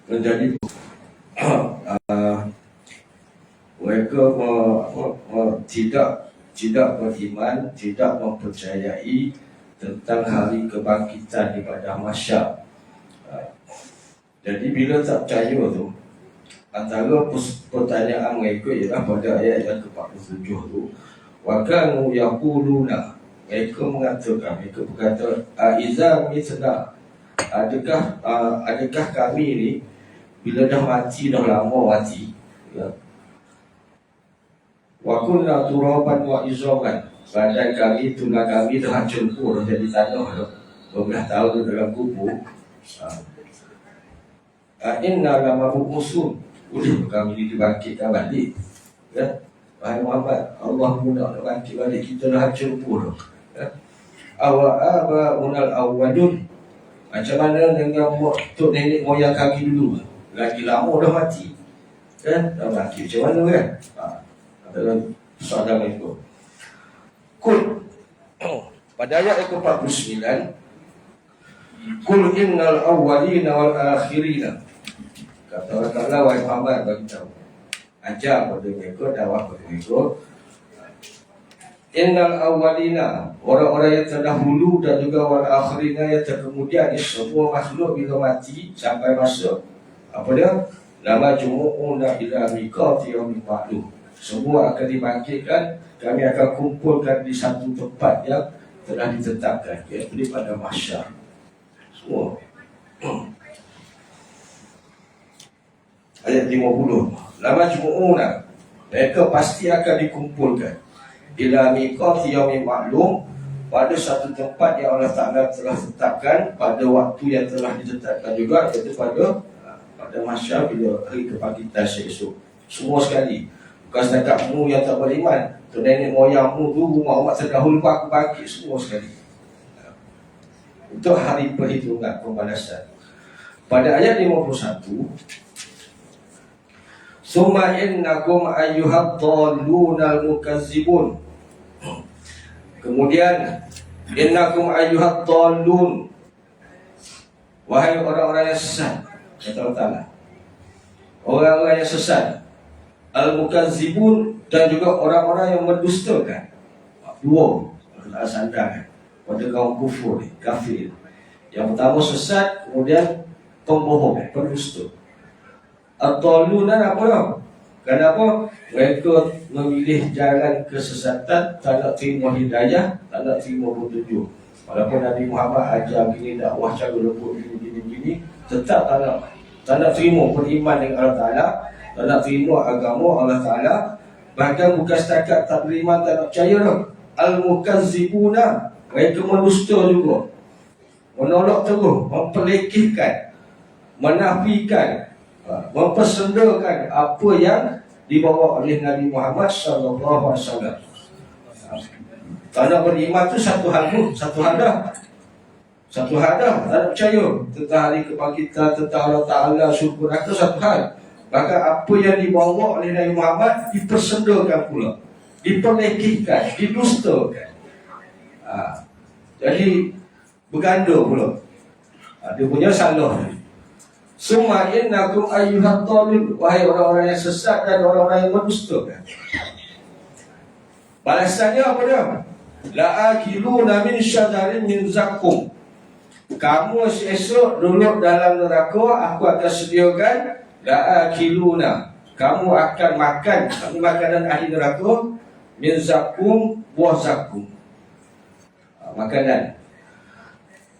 menjadi mereka tidak beriman, tidak mempercayai tentang hari kebangkitan di padang mahsyar. Jadi bila tak percaya tu, antara pertanyaan mereka ialah pada ayat yang ke-47 tu, wa kanu yaquluna, mereka mengatakan, mereka berkata, aiza mitna, adakah kami ni bila dah mati, dah lama mati, ya, wa kunna turaban wa izaman, badan kami, tulang kami dah hancur pun, dah jadi tanah dah beberapa tahun dalam kubur, inna lamabu'usun, boleh kami dibangkitkan balik, ya. Wahai Muhammad, Allah nak bangkit balik, kita dah hancur pun, ya. Awa'aba'unal awwadun, macam mana dengan tok nenek moyang kami dulu, lagi lama dah mati, kan, dah bangkit macam mana, kan? Adalah soalan mereka. Kul, pada ayat yang ke-49, Kul innal awwalina wal akhirina, kata Allah Ta'ala, wahai Muhammad, bagi tahu, ajar pada mereka, dakwah pada mereka, innal awwalina, orang-orang yang terdahulu, dan juga wal akhirina, yang terkemudian, semua makhluk bila mati sampai masuk apa dia, lama jumu'una ila miqati yaumin ma'lum, semua akan dibangkitkan, kami akan kumpulkan di satu tempat yang telah ditetapkan, iaitu pada mahsyar. Semua. Ayat 50, lama jumu'una, mereka pasti akan dikumpulkan ila miqati yaumin ma'lum, pada satu tempat yang Allah Ta'ala telah tetapkan, pada waktu yang telah ditetapkan juga, iaitu pada mahsyar, bila hari kebangkitan esok. Semua sekali, bukan setakat mu yang tak beriman, tu nenek moyangmu dulu, Muhammad terdahulu aku bangkit, semua sekali. Untuk hari perhitungan pembalasan. Pada ayat 51, summa innakum ayyuhad dallunal mukazzibun, kemudian innakum ayyuhad dallun, wahai orang-orang yang sesat, kata Allah Ta'ala, orang-orang yang sesat, al-mukazzibun, dan juga orang-orang yang mendustakan. Dua Allah sandarkan pada kaum kufur, kafir. Yang pertama sesat, kemudian pembohong, pendusta. At-talunan apa ya? Kenapa? Mereka memilih jalan kesesatan, tak nak terima hidayah, tak nak terima petunjuk. Walaupun Nabi Muhammad ajar gini, dakwah cara lembut gini, tetap tak nak terima beriman dengan Allah Ta'ala, tak nak terima agama Allah Ta'ala. Bahkan bukan setakat tak beriman, tak nak percaya dah, al-mukazzibuna, mereka mendusta juga, menolak terus, memperlekehkan, menafikan, mempersendakan apa yang dibawa oleh Nabi Muhammad SAW. Tak nak beriman tu satu hal pun, satu hal dah, tak nak percaya tentang hari kebangkitan, tentang Allah Ta'ala, syukur neraka, satu hal. Bahkan apa yang dibawa oleh Nabi Muhammad dipersendakan pula, diperlekehkan, didustakan. Jadi berganda pula, dia punya salah. Summa innakum ayyuhad dallun, wahai orang-orang yang sesat dan orang-orang yang mendustakan. Balasannya apa dia? La'akiluna min syadarin min zakum, kamu esok duduk dalam neraka, aku akan sediakan. La'akiluna, kamu akan makan, makanan ahli neraka, min zakum, buah zakum, makanan.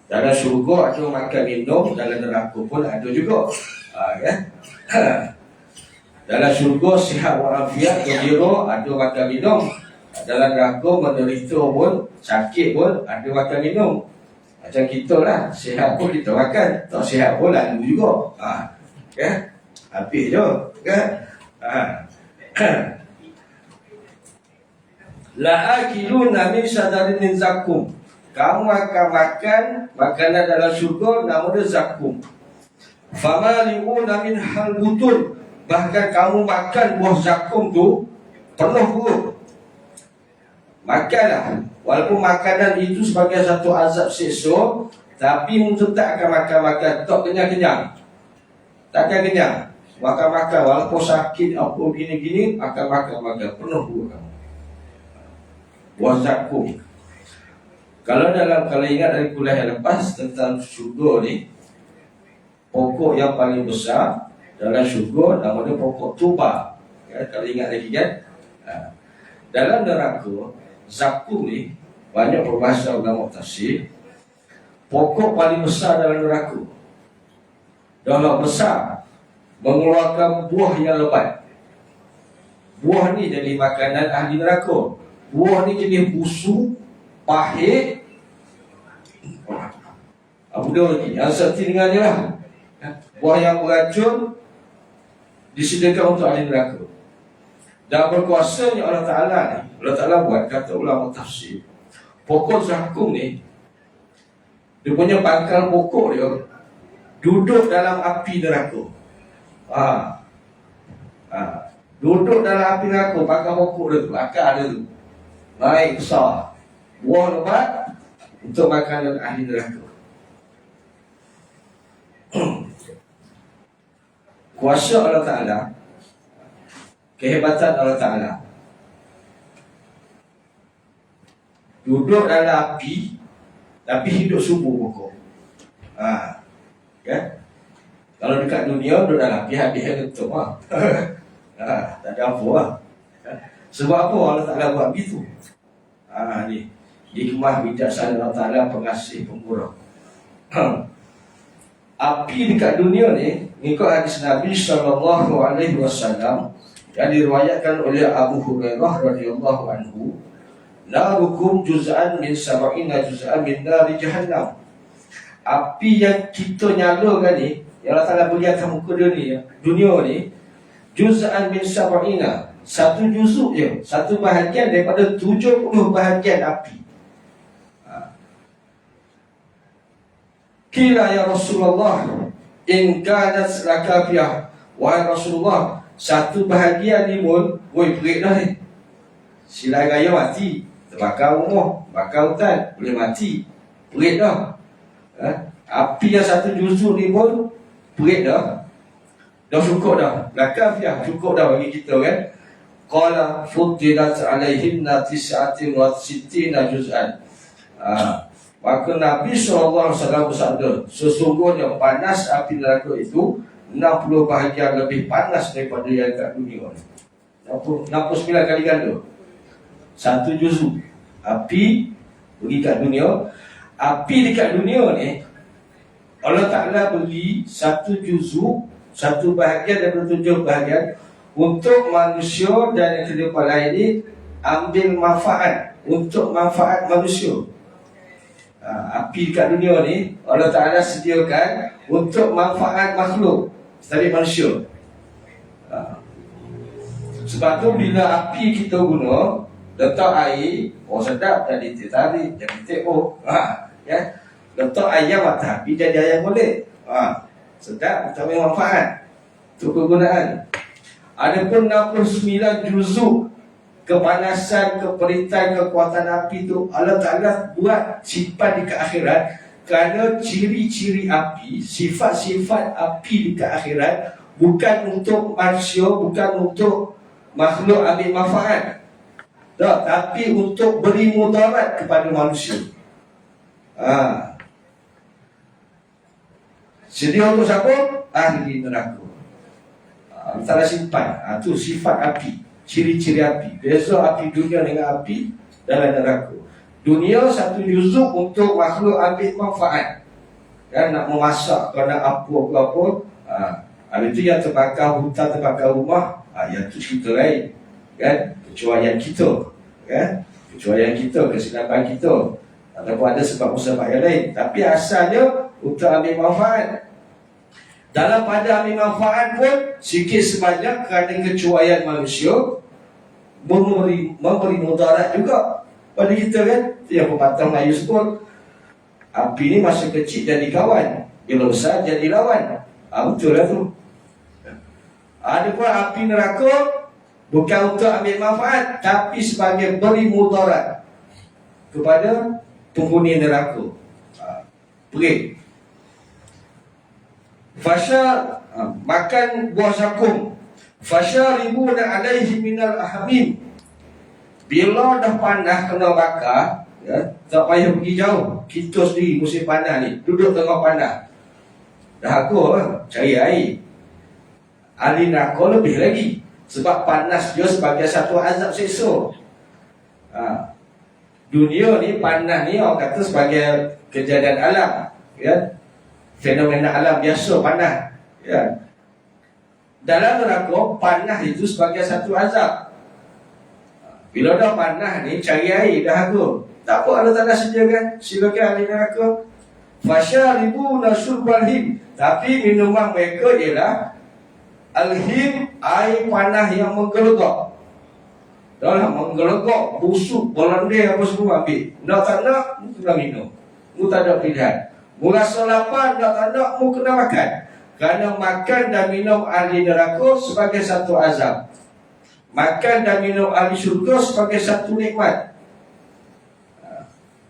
Dalam syurga ada makan minum, dalam neraka pun ada juga, ya? Dalam syurga sihat walafiat, gembira, ada makan minum. Dalam neraka menderita pun, sakit pun, ada makan minum. Macam kita lah, sihat pun kita makan, tak sihat pun lalu juga, ya? Habis je, kan? La'akiluna min syadarin min zakum, kamu akan makan makanan dalam syurga, nama dia zakum. Famali'una min halbutun, bahkan kamu makan buah zakum tu penuh perut. Makanlah, walaupun makanan itu sebagai satu azab siksa, tapi tetap akan makan, tak kenyang-kenyang. takkan kenyang. Makan-makan walaupun sakit apa gini-gini akan makan penuh buah kamu. Buah zakum. Kalau ingat dari kuliah yang lepas tentang syurga ni, pokok yang paling besar dalam syurga namanya pokok tuba. Ya, kalau ingat lagi kan. Dalam neraka zakum ni banyak berbahasa ulama tafsir. Pokok paling besar dalam neraka, dalam besar, mengeluarkan buah yang lebat. Buah ni jadi makanan ahli neraka. Buah ni jenis busuk, pahit. Apa dia lagi? Yang serti dengannya lah. Buah yang beracun disediakan untuk ahli neraka. Dan berkuasanya Allah Ta'ala ni, Allah Ta'ala buat, kata ulama tafsir, pokok zakum ni, dia punya pangkal pokok dia duduk dalam api neraka. Duduk dalam api neraka, pangkal pokok dia tu, akar dia tu naik besar, buah lebat untuk makanan ahli neraka. Kuasa Allah Ta'ala, kehebatan Allah Ta'ala, duduk dalam api tapi hidup subur pokok. Kan? Kalau dekat dunia duduk dalam api habis tutup tak ada apa lah. Sebab apa Allah Ta'ala buat begitu? Ni hikmah bijaksana Allah Ta'ala, pengasih, pemurah. Api dekat dunia ni, mengikut hadis Nabi SAW yang diriwayatkan oleh Abu Hurairah radhiyallahu anhu, narukum juz'an min sab'ina juz'an min nari jahannam. Api yang kita nyalakan ni, yang Allah Ta'ala beri atas muka dunia ni, juz'an min sab'ina, satu juzuk je, satu bahagian daripada 70 bahagian api. Kila ya Rasulullah, in kanat lakafiyah. Wahai Rasulullah, satu bahagian ni pun perit dah ni. Silai raya mati, terbakar rumah, bakar hutan, boleh mati, perit dah. Api yang satu juzuk ni pun perit dah. Dah cukup dah, lakafiyah, cukup dah bagi kita kan. Qala futilat alaihinna tis'atin wa sittina juz'an. Maka Nabi SAW bersabda, sesungguhnya panas api neraka itu 60 bahagian lebih panas daripada yang kat dunia ni. 69 kali ganda. Satu juzuk api pergi kat dunia. Api dekat dunia ni, Allah Ta'ala beri satu juzuk, satu bahagian daripada 7 bahagian untuk manusia dan yang kedua lain ini ambil manfaat, untuk manfaat manusia. Api dekat dunia ni Allah Ta'ala sediakan untuk manfaat makhluk, tapi manusia. Sebab tu bila api kita guna, letak air, sedap, jadi tarik, jadi teko, ya. Letak ayam atas api, jadi ayam boleh. Sedap, tapi manfaat. Itu kegunaan. Adapun 69 juzuk kepanasan, keperitan, kekuatan api tu Allah Ta'ala buat simpan dekat akhirat. Kerana ciri-ciri api, sifat-sifat api dekat akhirat bukan untuk manusia, bukan untuk makhluk ambil manfaat, tapi untuk beri mudarat kepada manusia. Sedia untuk siapa? Ahli neraka. Allah Ta'ala simpan. Itu sifat api, ciri-ciri api. Beza api dunia dengan api dalam neraka. Dunia satu juzuk untuk makhluk ambil manfaat, kan, nak memasak, kalau nak apa-apa. Habis itu yang terbakar hutan, terbakar rumah, yang itu cerita lain, kan, kecuaian kita, kan, kecuaian kita, kesilapan kita, ataupun ada sebab-sebab yang lain. Tapi asalnya untuk ambil manfaat. Dalam pada ambil manfaat pun sikit sebanyak kerana kecuaian manusia memberi mudarat juga pada kita, kan. Yang pepatah Melayu sebut, api ni masa kecil jadi kawan, bila besar jadi lawan. Betul lah tu. Ada pun api neraka bukan untuk ambil manfaat, tapi sebagai beri mudarat kepada penghuni neraka. Perit. Fasha makan buah zakum. Fasyaribuna alaihi minal ahmim. Bila dah panas kena bakar, tak payah pergi jauh. Kita sendiri musim panas ni, duduk tengah panas, dah aku cari air. Ahli neraka lebih lagi, sebab panas dia sebagai satu azab seksa. Dunia ni panas ni orang kata sebagai kejadian alam, fenomena alam biasa panas. Dalam neraka panas itu sebagai satu azab. Bila dah panas ni cari air dah aku, tak apa Allah Ta'ala sediakan, silakan ahli neraka. Fasyaribuna syurbal him, tapi minuman mereka ialah al-him, air panas yang menggelegak. Dah menggelegak, busuk, berlendir apa semua ambil. Nak tak nak, mu kena minum. Mu tak ada pilihan. Mu rasa lapar, nak tak nak, mu kena makan. Kerana makan dan minum ahli neraka sebagai satu azab. Makan dan minum ahli syurga sebagai satu nikmat.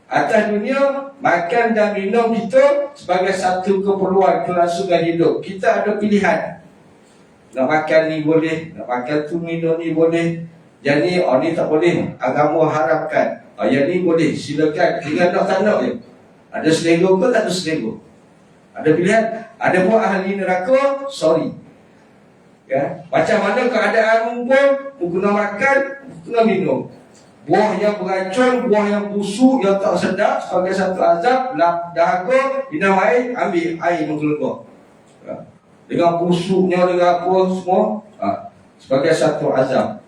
Atas dunia, makan dan minum kita sebagai satu keperluan, kelangsungan hidup. Kita ada pilihan. Nak makan ni boleh, nak makan tu, minum ni boleh. Yang ni, ni tak boleh, agama haramkan. Yang ni boleh, silakan. Tinggal nak tak nak je. Ada selera ke tak ada selera? Ada pilihan. Ada pun ahli neraka, sorry. Macam mana keadaan mumpung, guna makan, guna minum. Buah yang beracun, buah yang busuk, yang tak sedap sebagai satu azab, dahaga, minum air, ambil air menggelegak. Dengan busuknya, dengan apa semua, sebagai satu azab.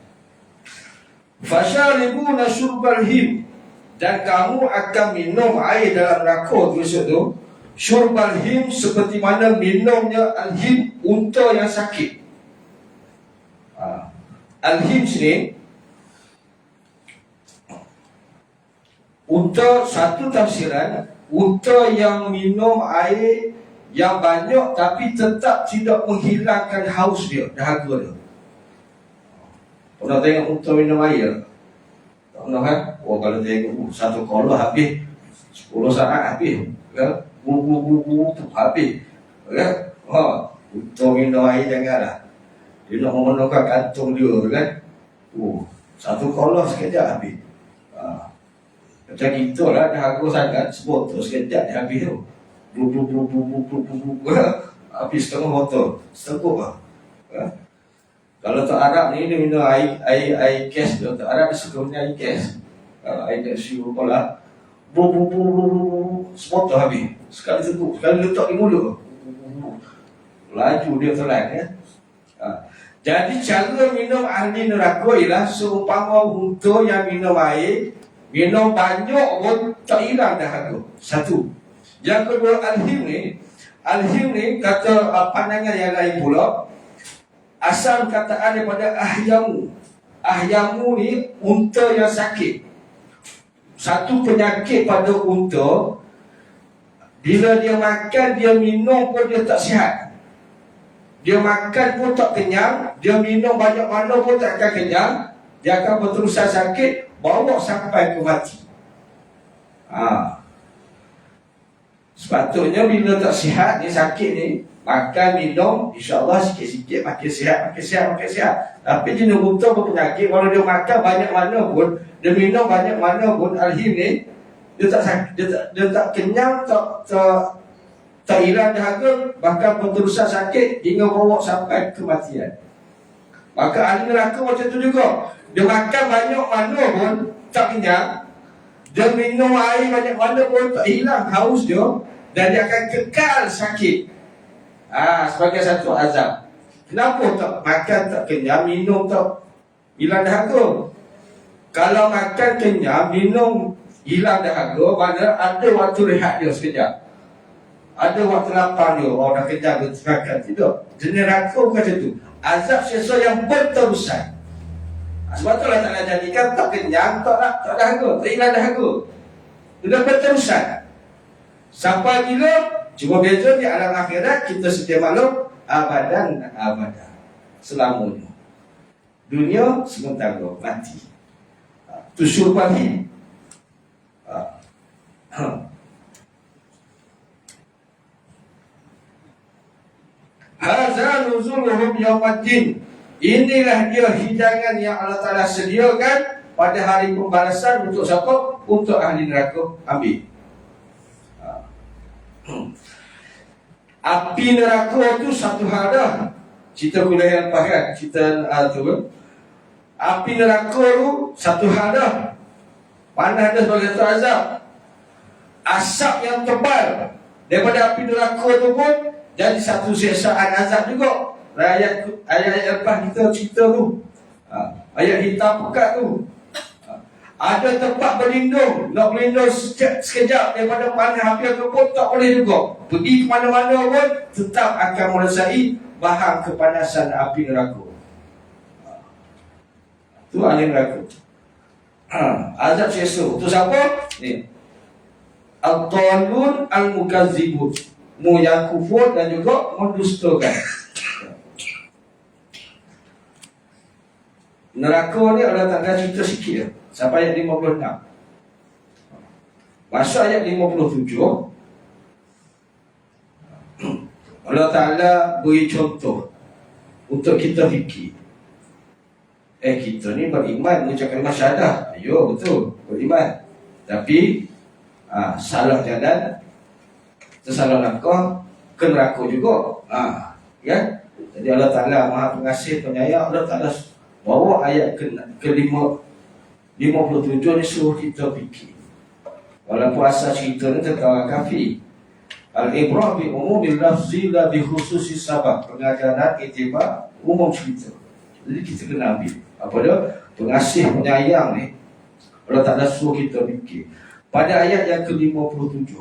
Fasyaribuna syurbal him, dan kamu akan minum air dalam neraka besok tu. Syurbal him seperti mana minumnya al-him, unta yang sakit. Al-him sini, unta, satu tafsiran, unta yang minum air yang banyak tapi tetap tidak menghilangkan haus dia, dahaga dia. Pernah tengok unta minum air? Tak pernah kan? Kalau tengok satu kolah habis 10 saat habis, bulu habis, unta minum air janganlah. Dia nak memenuhkan kantung dia kan. Satu kolah sekejap habis. Macam kita lah, dahaga sangat, sebotol sekejap dia habis tu. Habis setengah botol, seteguk lah. Kalau tak Arab ni, dia minum air kes. Kalau tak Arab, dia suka minum air kes. Air kes kolah, sebotol habis. Sekali teguk, sekali letak di mulut, laju dia telan. Jadi cara minum ahli neraka ialah seumpama unta yang minum air, minum banyak pun tak hilang dahaga. Satu. Yang kedua, al-him ni kata pandangan yang lain pula, asal kataan daripada ahyamu. Ahyamu ni unta yang sakit. Satu penyakit pada unta, bila dia makan, dia minum pun dia tak sihat. Dia makan pun tak kenyang, dia minum banyak mana pun tak akan kenyang. Dia akan berterusan sakit, bawa sampai ke mati. Sepatutnya bila tak sihat, dia sakit ni, makan, minum, insyaAllah sikit-sikit makin sihat. Tapi jenis unta berpenyakit, kalau dia makan banyak mana pun, dia minum banyak mana pun, al-him ni, dia tak sakit, dia tak kenyang, tak hilang dahaga, bahkan berterusan sakit hingga bawa sampai kematian. Maka ahli neraka macam tu juga. Dia makan banyak mana pun tak kenyang, dia minum air banyak mana pun tak hilang haus dia, dan dia akan kekal sakit. Sebagai satu azab. Kenapa tak makan tak kenyang, minum tak hilang dahaga? Kalau makan kenyang, minum hilang dahaga, mana ada waktu rehat dia sekejap, ada waktu lapar dia, dah kenyang dia makan. Tidak. Jenis neraka bukan macam tu. Azab seksa yang berterusan. Sebab tu Allah Ta'ala jadikan tak kenyang, tak dahaga, tak hilang dahaga. Dia berterusan. Sampai bila? Cuma beza di alam akhirat, kita sedia maklum, abadan selamanya. Dunia sementara, mati. Tu syurbal him. Hadza Hadza nuzuluhum yaumaddin. Inilah dia hidangan yang Allah Ta'ala sediakan pada hari pembalasan untuk siapa? Untuk ahli neraka. Ambil. Api neraka tu satu hal dah. Cerita kuliah lepas kan, cerita tu kan. Api neraka tu satu hal dah. Panas dia sebagai satu azab. Asap yang tebal daripada api neraka tu pun jadi satu siksaan azab juga. Ayat-ayat lepas kita cerita tu, ayat hitam pekat tu, ada tempat berlindung. Nak berlindung sekejap daripada panas api neraka pun tak boleh juga. Pergi ke mana-mana pun tetap akan merasai bahan kepanasan api neraka. Tu ahli neraka. Azab seksa. Tu siapa? Ni. Al-Dhalun Al-Mukazzibun. Mu yang kufur dan juga mendustakan. Neraka ni Allah Ta'ala cerita sikit je. Sampai ayat 56. Masuk ayat 57, Allah Ta'ala beri contoh untuk kita fikir. Kita ni beriman mengucapkan syahadah. Ayo, betul, beriman. Tapi salah jalan, tersalah langkah, ke neraka juga. Ya. Jadi Allah Ta'ala Maha Pengasih Penyayang. Allah Ta'ala bawa ayat ke-57 ni suruh kita fikir. Walaupun asal cerita ni tentang orang kafir. Al-ibrah bi umumil lafzi la bi khususi sabab. Pengajaran itibar umum cerita. Jadi kita kena ambil apa dia? Pengasih penyayang ni Allah Ta'ala suruh kita fikir. Pada ayat yang ke-57,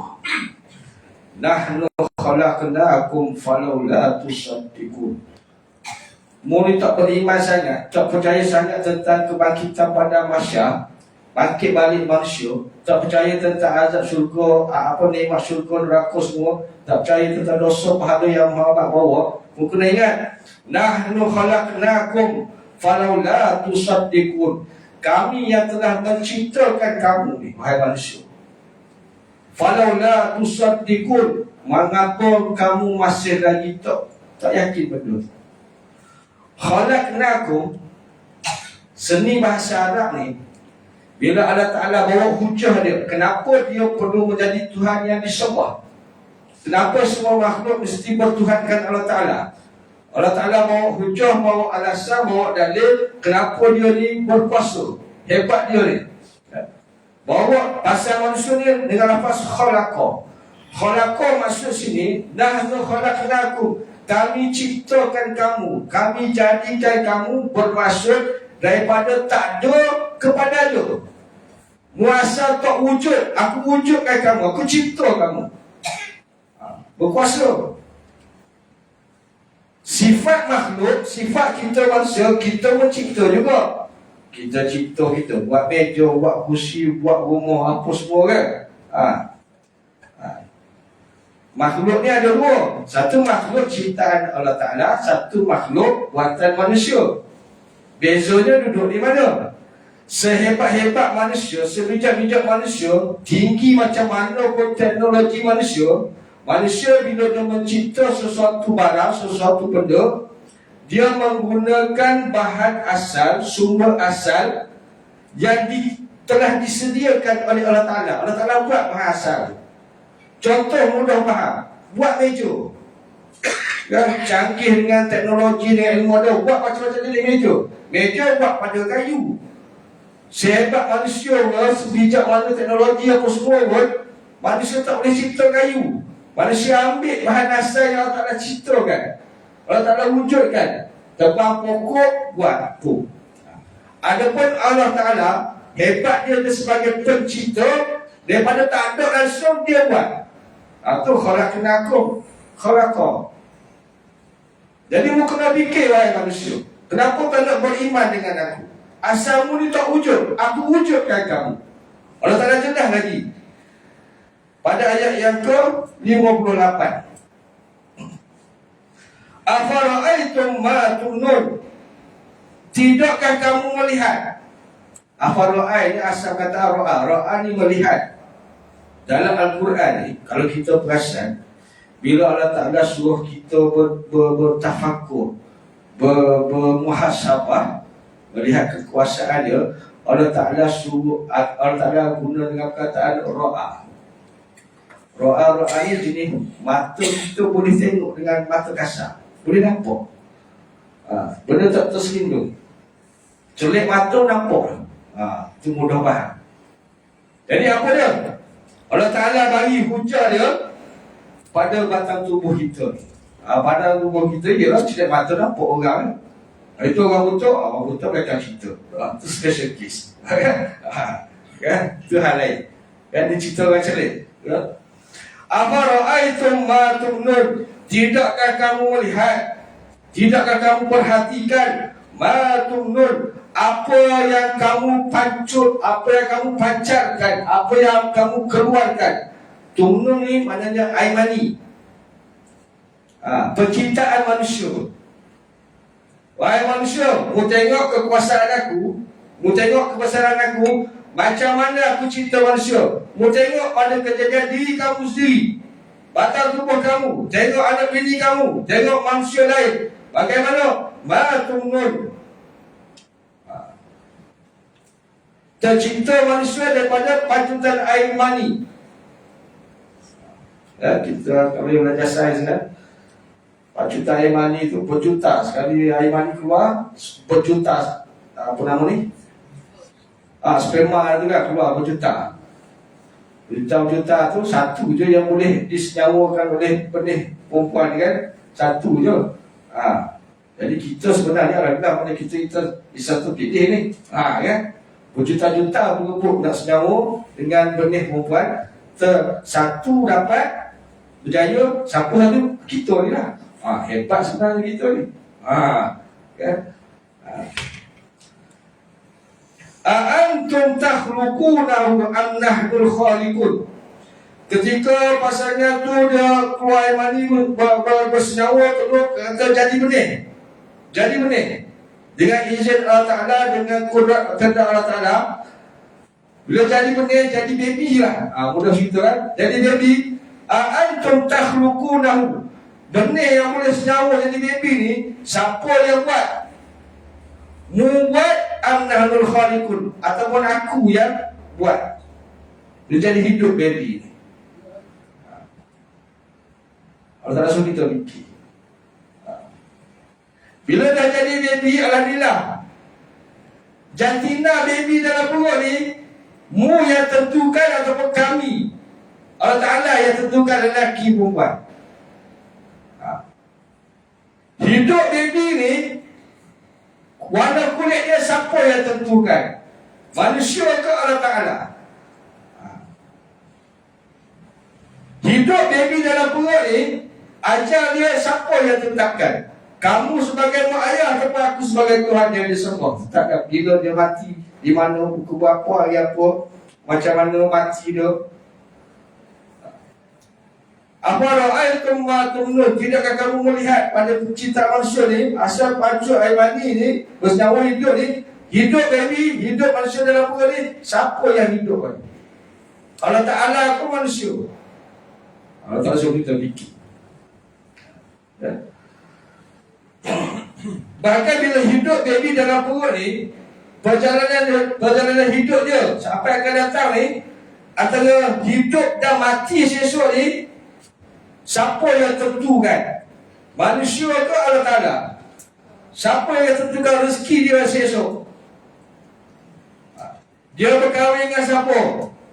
nahnu khalaqnakum falaula tusaddiqun. Mula tak beriman sangat, tak percaya sangat tentang kebangkitan pada mahsyar, bangkit balik manusia, tak percaya tentang azab syurga, nikmat syurga, neraka semua, tak percaya tentang dosa pahala yang Muhammad bawa. Mungkin ingat, nahnu khalaqnakum falaula tusaddiqun. Kami yang telah menciptakan kamu ni, wahai manusia. Falaula tusaddiqun. Mengapa kamu masih lagi tak yakin betul? Khalaqnakum, seni bahasa Arab ni, bila Allah Ta'ala bawa hujah dia, kenapa dia perlu menjadi Tuhan yang disembah? Kenapa semua makhluk mesti bertuhankan Allah Ta'ala? Allah Ta'ala bawa hujah, bawa alasan, bawa dalil, kenapa dia ni berkuasa, hebat dia ni. Bawa pasal manusia ni dengan lafaz khalaqa. Khalaqa maksud sini, nahnu khalaqnakum, kami ciptakan kamu, kami jadikan kamu, bermaksud daripada tak ada kepada ada. Muasal tak wujud, aku wujudkan kamu, aku cipta kamu. Berkuasa. Sifat makhluk, sifat kita manusia, kita mencipta juga. Kita cipta, kita buat meja, buat kursi, buat rumah, apa semua kan. Makhluk ni ada dua. Satu makhluk ciptaan Allah Ta'ala, satu makhluk buatan manusia. Bezanya duduk di mana? Sehebat-hebat manusia, sebijak-bijak manusia, tinggi macam mana pun teknologi manusia, manusia bila dia mencipta sesuatu barang, sesuatu benda, dia menggunakan bahan asal, sumber asal yang telah disediakan oleh Allah Ta'ala. Allah Ta'ala buat bahan asal. Contoh mudah faham, buat meja. Yang canggih dengan teknologi, dengan ilmu ada, buat macam-macam jenis meja. Meja buat pada kayu. Sehebat manusia, sebijak mana teknologi apa semua pun, manusia tak boleh cipta kayu. Manusia ambil bahan asal yang Allah Ta'ala ciptakan, Allah Ta'ala wujudkan. Tebang pokok, buat tu. Adapun Allah Ta'ala, hebat dia sebagai pencipta, daripada tak ada langsung dia buat. Itu khalaqnakum, khalaqa. Jadi mu kena fikir, wahai manusia, kenapa kau nak beriman dengan aku? Asalmu ni tak wujud, aku wujudkan kamu. Allah Ta'ala jelas lagi pada ayat yang ke-58. Afara'aitum ma tunun. Tidakkah kamu melihat? Afara'ai ni asal kata ra'a. Ra'a ni melihat. Dalam Al-Quran ni, kalau kita perasan, Bila Allah Ta'ala suruh kita bertafakur, bermuhasabah, melihat kekuasaan dia, Allah Ta'ala guna dengan perkataan ro'a. Ro'a ni jenis mata kita boleh tengok dengan mata kasar, boleh nampak. Benda tak terselindung, celik mata nampak. Itu mudah faham. Jadi apa dia? Allah Ta'ala bagi hujah dia pada batang tubuh kita. Batang tubuh kita ialah celik mata nampak orang. Itu orang buta belakang kita. Itu special case. Itu hal lain. Dia cerita orang celik. Afara'aitum ma tumnun, tidakkah kamu melihat, tidakkah kamu perhatikan ma tumnun, apa yang kamu pancut, apa yang kamu pancarkan, apa yang kamu keluarkan. Tumnun ni maknanya air mani, penciptaan manusia. Wahai manusia, mu tengok kekuasaan aku, mu tengok kebesaran aku, macam mana aku cipta manusia. Mu tengok pada kejadian diri kamu sendiri, batang tubuh kamu, tengok anak bini kamu, tengok manusia lain. Bagaimana? Ma tumnun, tercipta manusia daripada pancutan air mani. Kita boleh belajar sains kan? Pancutan air mani itu berjuta. Sekali air mani keluar, berjuta, apa nama ni? Sperma itu kan keluar berjuta. Berjuta-juta tu satu je yang boleh disenyawakan oleh benih perempuan kan? Satu je. Jadi kita sebenarnya adalah mana kita di satu pilih ni. Kan? Berjuta-juta bergebuk nak senyawa dengan benih perempuan. Satu dapat berjaya, siapa satu? Kita ni lah. Hebat sebenarnya kita ni. Kan? Antum takhluqunahu am nahnul khaliqun. Ketika pasangan tu dia keluar air mani bersenyawa terus kata jadi benih. Jadi benih. Dengan izin Allah Ta'ala, dengan kudrat kehendak Allah Ta'ala. Bila jadi benih, jadi baby lah. Mudah cerita kan. Jadi baby. Antum takhluqunahu. Benih yang boleh senyawa jadi baby ni, siapa yang buat? Membuat am nahnul khaliqun, ataupun aku yang buat. Dia jadi hidup baby ni. Allah Ta'ala suruh kita fikir. Bila dah jadi baby, alhamdulillah, jantina baby dalam perut ni, mu yang tentukan ataupun kami, Allah Ta'ala yang tentukan lelaki perempuan. Hidup baby ni, warna kulit dia siapa yang tentukan? Manusia ke Allah Ta'ala? Hidup baby dalam perut ni, ajal dia siapa yang tetapkan? Kamu sebagai mak ayah ataupun aku sebagai Tuhan yang disembah? Tetapkan bila dia mati, di mana, pukul berapa, hari apa, macam mana mati dia. Afara'aitum ma tumnun, tidakkah kamu melihat pada penciptaan manusia ni, asal pancut air mani ni, bersenyawa hidup ni, hidup baby, hidup manusia dalam perut ni, siapa yang hidup ni? Allah Ta'ala aku manusia. Allah Ta'ala suruh kita fikir. Bahkan bila hidup baby dalam perut ni, perjalanan hidup dia sampai akan datang ni, antara hidup dan mati sesuatu ni, siapa yang tentukan? Manusia ke Allah Ta'ala? Siapa yang tentukan rezeki dia esok? Dia berkahwin dengan siapa?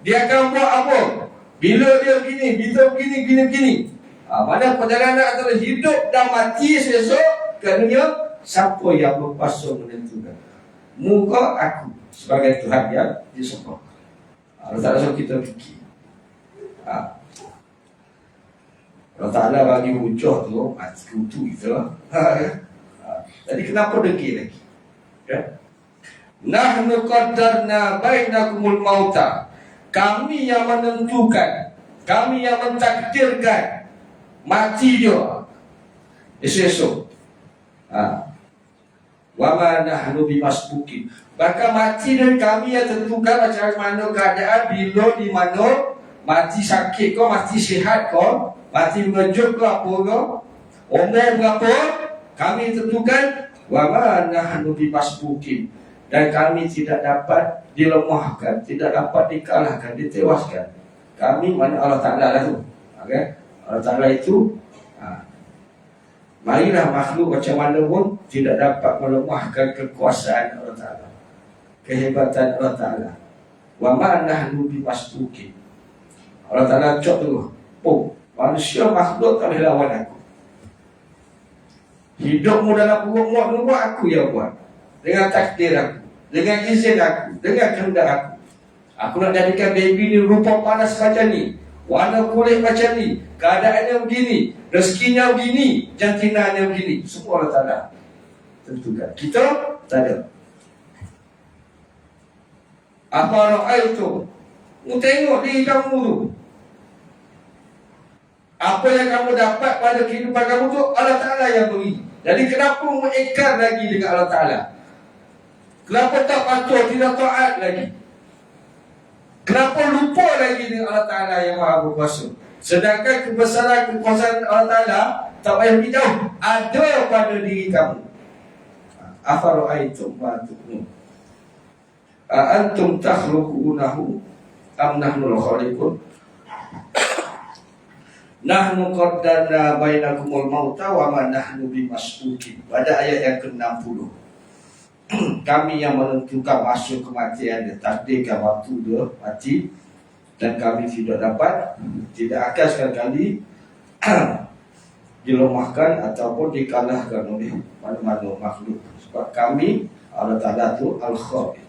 Dia akan buat apa? Bila dia begini, bila begini. Mana perjalanan antara hidup dan mati esok? Kerana siapa yang berkuasa menentukan? Muka aku sebagai Tuhan yang disembah. Allah Ta'ala suruh kita fikir. Allah Ta'ala bagi hujah tu, sekutu itu lah. Jadi kenapa degil lagi? Nahnu qaddarna bainakumul mauta. Kami yang menentukan, kami yang mentakdirkan mati dia esok. Wa ma nahnu bimasbukin. Bahkan mati dan kami yang tentukan macam mana keadaan, bila, di mana, mati sakit kau, mati sihat kau, mati mengejut ke apa ke, umur berapa, kami tentukan. Wa ma nahnu bimasbukin, dan kami tidak dapat dilemahkan, tidak dapat dikalahkan, ditewaskan. Kami mana Allah Ta'ala lah tu. Okay? Allah Ta'ala itu marilah makhluk macam mana pun tidak dapat melemahkan kekuasaan Allah Ta'ala, kehebatan Allah Ta'ala. Wa ma nahnu bimasbukin. Allah Ta'ala cok tu, manusia makhluk tak boleh lawan aku. Hidupmu dalam perut aku yang buat, dengan takdir aku, dengan izin aku, dengan kehendak aku. Aku nak jadikan baby ni rupa panas macam ni, warna kulit macam ni, keadaannya begini, rezekinya begini, jantinanya begini. Semua Allah Ta'ala tentukan. Kita tak ada. Apa ra'aitu, mu tengok diri kamu tu, apa yang kamu dapat pada kehidupan kamu tu Allah Ta'ala yang beri. Jadi kenapa mengekar lagi dengan Allah Ta'ala? Kenapa tak patuh, tidak taat lagi? Kenapa lupa lagi dengan Allah Ta'ala yang Maha Berkuasa? Sedangkan kebesaran kekuasaan Allah Ta'ala tak payah pergi jauh, ada pada diri kamu. Afara'aitum ma tu'minun, antum takhluqunahu am nahnul khaliqun, nahnu qaddarna bainakumul mauta wa ma nahnu bimasbukin. Pada ayat yang ke-60, kami yang menentukan masa kematian dia, takdirkan waktu dia mati, dan kami tidak akan sekali-kali dilemahkan ataupun dikalahkan oleh mana-mana makhluk. Sebab kami, Allah Ta'ala tu Al-Khabir.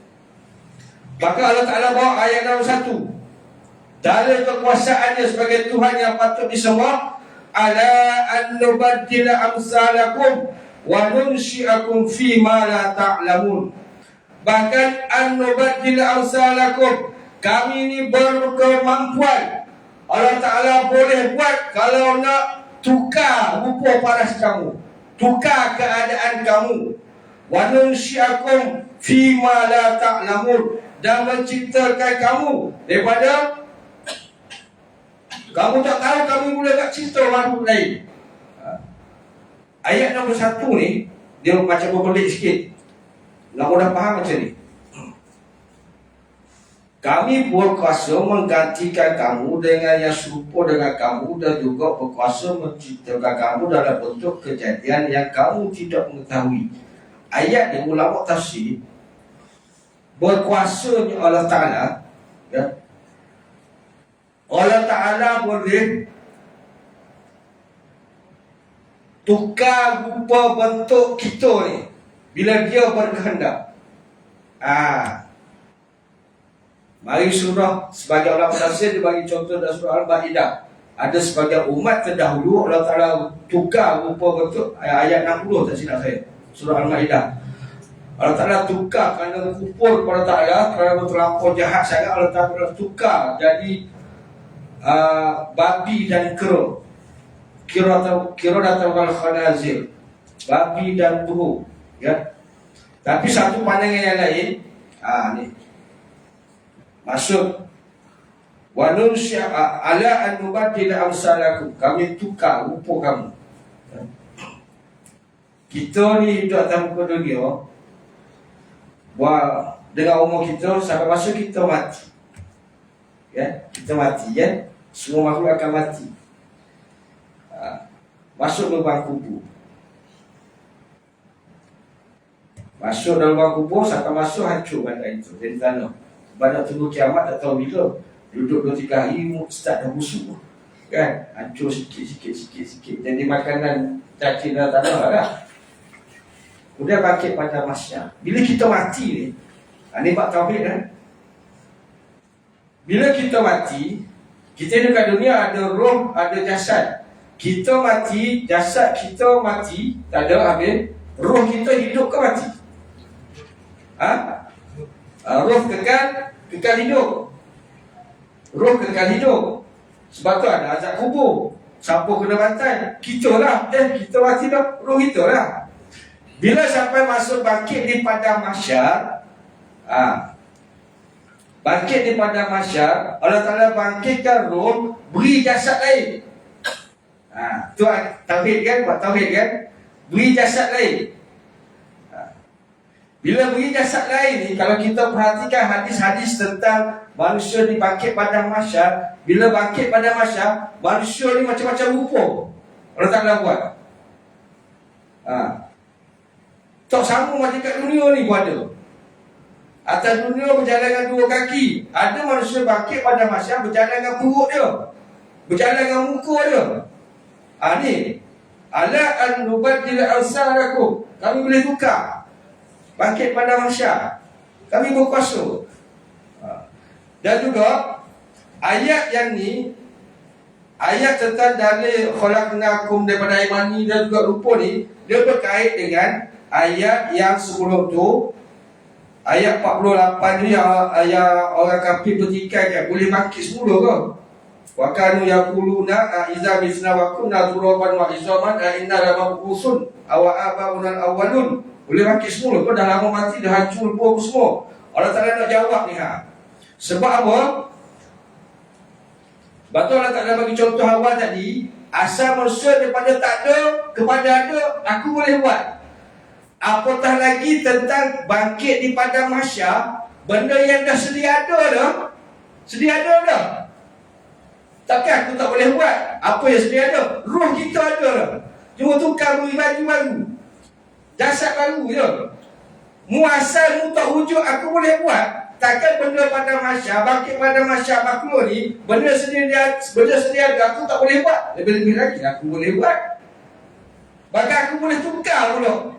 Maka Allah Ta'ala bawa ayat nombor 1, dalil kekuasaannya sebagai Tuhan yang patut disembah. Ala an nubaddila amsalakum wa nunsyi'akum fi ma la ta'lamun. Bahkan an nubaddila amsalakum, kami ni berkemampuan. Allah Ta'ala boleh buat kalau nak tukar rupa paras kamu, tukar keadaan kamu. Wa nunsyi'akum fi ma la ta'lamun, dan menciptakan kamu daripada kamu tak tahu, kamu mula nak cerita makhluk lain. Ayat nombor 1 ni, dia macam berpelik sikit. Nak mudah faham macam ni. Kami berkuasa menggantikan kamu dengan yang serupa dengan kamu, dan juga berkuasa menciptakan kamu dalam bentuk kejadian yang kamu tidak mengetahui. Ayat ni ulama tafsir, berkuasanya Allah Ta'ala, ya, Allah Ta'ala boleh tukar rupa bentuk kita ni bila dia berkehendak. Mari surah, sebagai ulama tafsir dia bagi contoh dalam surah Al-Ma'idah. Ada sebagai umat terdahulu Allah Ta'ala tukar rupa bentuk, ayat 60 tak silap saya, surah Al-Ma'idah. Allah Ta'ala tukar kerana kufur kepada Ta'ala, kerana terlampau jahat sangat, Allah Ta'ala tukar jadi babi dan kira datang khanazir, babi dan burung, ya. Tapi satu pandangan yang lain, ni maksud wa nunsya ala an nubaddila amsalakum, kami tukar rupa kamu. Kita ni hidup atas muka dunia dengan umur kita sampai masa kita mati, ya. Kita mati, ya. Semua makhluk akan mati, masuk lubang kubur. Masuk dalam lubang kubur, sampai masuk hancur benda itu, jadi tanah. Pada tunggu kiamat tak tahu bila. Duduk 2-3 hari start dah busuk, kan? Hancur sikit. Jadi makanan cacing dalam tanah lah. Kemudian bangkit pada masyarakat. Bila kita mati ni, ni bab tauhid, kan? Bila kita mati, kita ni kat dunia ada roh, ada jasad. Kita mati, jasad kita mati, tak ada habis. Roh kita hidup ke mati? Roh kekal hidup. Roh kekal hidup. Sebab tu ada azab kubur. Siapa kena bantai? Kita lah. Kita mati dah, roh kita lah. Bila sampai masuk bangkit di padang mahsyar, bangkit di padang mahsyar, Allah Ta'ala bangkitkan roh, beri jasad lain. Tu tauhid kan, buat tauhid kan. Beri jasad lain. Bila beri jasad lain ni, kalau kita perhatikan hadis-hadis tentang manusia dibangkit pada mahsyar, bila bangkit pada mahsyar, manusia ni macam-macam rupa Allah Ta'ala buat. Tak sama macam kat dunia ni pun ada. Atas dunia berjalan dengan dua kaki. Ada manusia bangkit pada mahsyar berjalan dengan perut dia, berjalan dengan muka dia. Ni ala an nubaddil alsarakum, kami boleh tukar. Bangkit pada mahsyar, kami berkuasa. Dan juga ayat yang ni, ayat tentang dalil khalaqnakum daripada air mani dan juga rupa ni, dia berkait dengan ayat yang sebelum tu. Ayat 48 ni yang orang kafir bertikai kan, boleh bangkit semula ke? Wa kanu yaquluna iza misna wa kunna turaban wa izaman a inna lamabqusun aw abauna awwalun. Boleh bangkit semula ke? Dah lama mati, dah hancur pun semua. Allah Ta'ala nak jawab ni Sebab apa? Betul Allah Ta'ala bagi contoh awal tadi, asal manusia daripada tak ada kepada ada, aku boleh buat. Apatah lagi tentang bangkit di padang mahsyar, benda yang dah sedia ada dah. Sedia ada dah. Takkan aku tak boleh buat apa yang sedia ada? Roh kita ada dah. Cuma tukar beri baju baru, jasad baru je. Mu asal mu tak wujud, aku boleh buat. Takkan benda pada mahsyar, bangkit pada mahsyar makhluk ni, benda sedia ada, aku tak boleh buat. Lebih-lebih lagi aku boleh buat. Bahkan aku boleh tukar pula,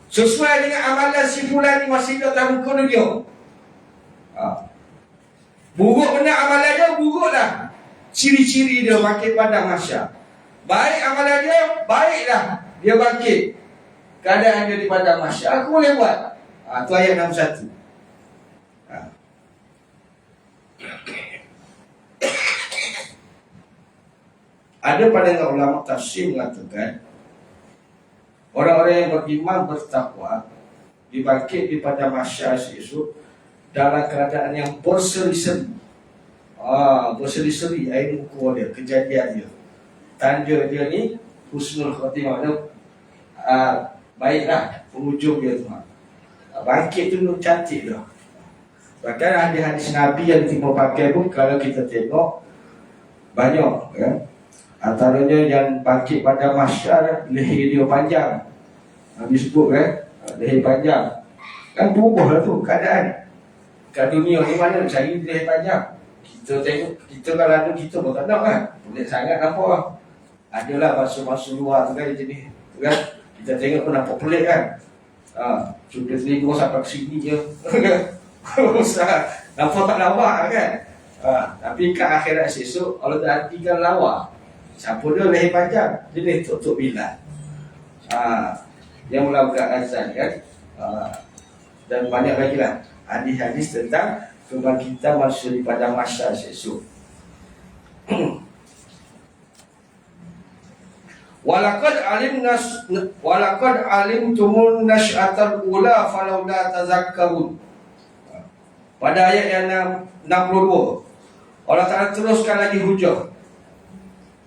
sesuai dengan amalan si fulan ni masih kat dalam muka dunia. Buruk benar amalan dia, buruk lah ciri-ciri dia bangkit pada mahsyar. Baik amalan dia, baiklah dia bangkit keadaan dia di padang mahsyar, aku boleh buat. Tu ayat 61. Ada pandangan ulama tafsir mengatakan orang-orang yang beriman bertakwa dibangkit di padang mahsyar esok dalam keadaan yang berseri-seri. Berseri-seri air muka dia, kejadian dia, tanda dia ni husnul khatimah dia, baiklah penghujung dia tu. Bangkit tu cantik dah. Bahkan ada hadis Nabi yang timur pakai pun, kalau kita tengok banyak kan. Antaranya yang bangkit pada mahsyar, leher dia panjang. Nabi sebut kan, leher panjang. Kan berubah lah tu keadaan. Kat dunia ni mana cari leher panjang. Kita tengok, kita kalau ada kita pun tak nak kan. Pelik sangat nampak lah. Adalah basuh-basuh luar tu kan jenis tu kan. Kita tengok pun nampak pelik kan. Sudah telinga sampai ke sini je. Nampak tak lawa kan. Tapi kat akhirat esok Allah terhatikan lawa. Siapa dia leher panjang, jenis tok-tok Bilal, yang melakukan azan kan. Dan banyak lagi lah hadis-hadis tentang kebangkitan manusia di padang mahsyar esok. Walaqad alimtumun nasy'atal ula falawla tazakkarun. Pada ayat yang 62 Allah Ta'ala teruskan lagi hujah.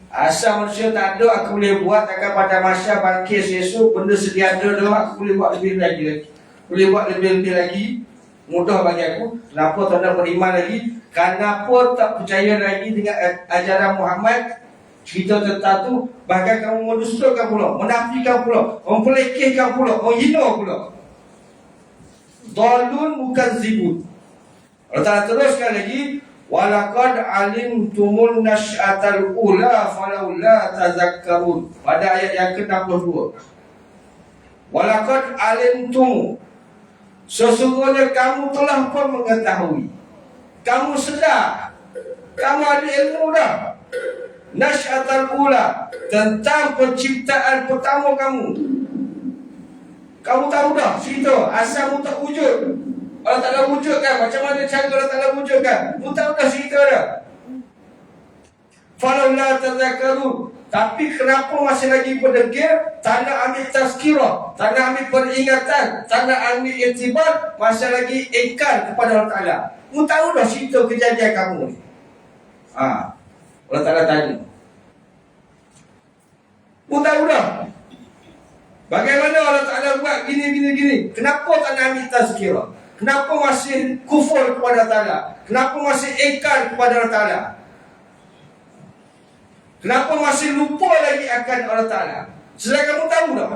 Asal manusia tak ada, aku boleh buat. Takkan pada mahsyar bangkit esok benda sedia ada dah, aku boleh buat lebih lagi. Boleh buat lebih-lebih lagi. Mudah bagi aku. Kenapa tak nak beriman lagi? Kenapa tak percaya lagi dengan ajaran Muhammad? Cerita tentang tu, bahkan kamu mendustakan pula, menafikan pula, mempelekehkan pula, menghina pula. Dhalun mukazzibun. Allah Ta'ala teruskan lagi, walaqad alimtumun nasy'atal ula falawla tazakkarun. Pada ayat yang ke-62. Walaqad alimtum, sesungguhnya kamu telah pun mengetahui, kamu sedar, kamu ada ilmu dah. Nasy'atal ula, tentang penciptaan pertama kamu. Kamu tahu dah cerita asal mu tak wujud. Allah Ta'ala wujudkan, macam mana cara Allah Ta'ala wujudkan, mu tahu dah cerita dah. Falawla tazakkarun. Tapi kenapa masih lagi berdegil, tak nak ambil tazkirah, tak nak ambil peringatan, tak nak ambil iktibar, masih lagi ingkar kepada Allah Ta'ala. Mu tahu dah cerita kejadian kamu ni. Allah Ta'ala tanya. Mu tahu dah. Bagaimana Allah Ta'ala buat gini. Kenapa tak nak ambil tazkirah? Kenapa masih kufur kepada Allah Ta'ala? Kenapa masih ingkar kepada Allah Ta'ala? Kenapa masih lupa lagi akan Allah Ta'ala? Sedangkan kamu tahu dah.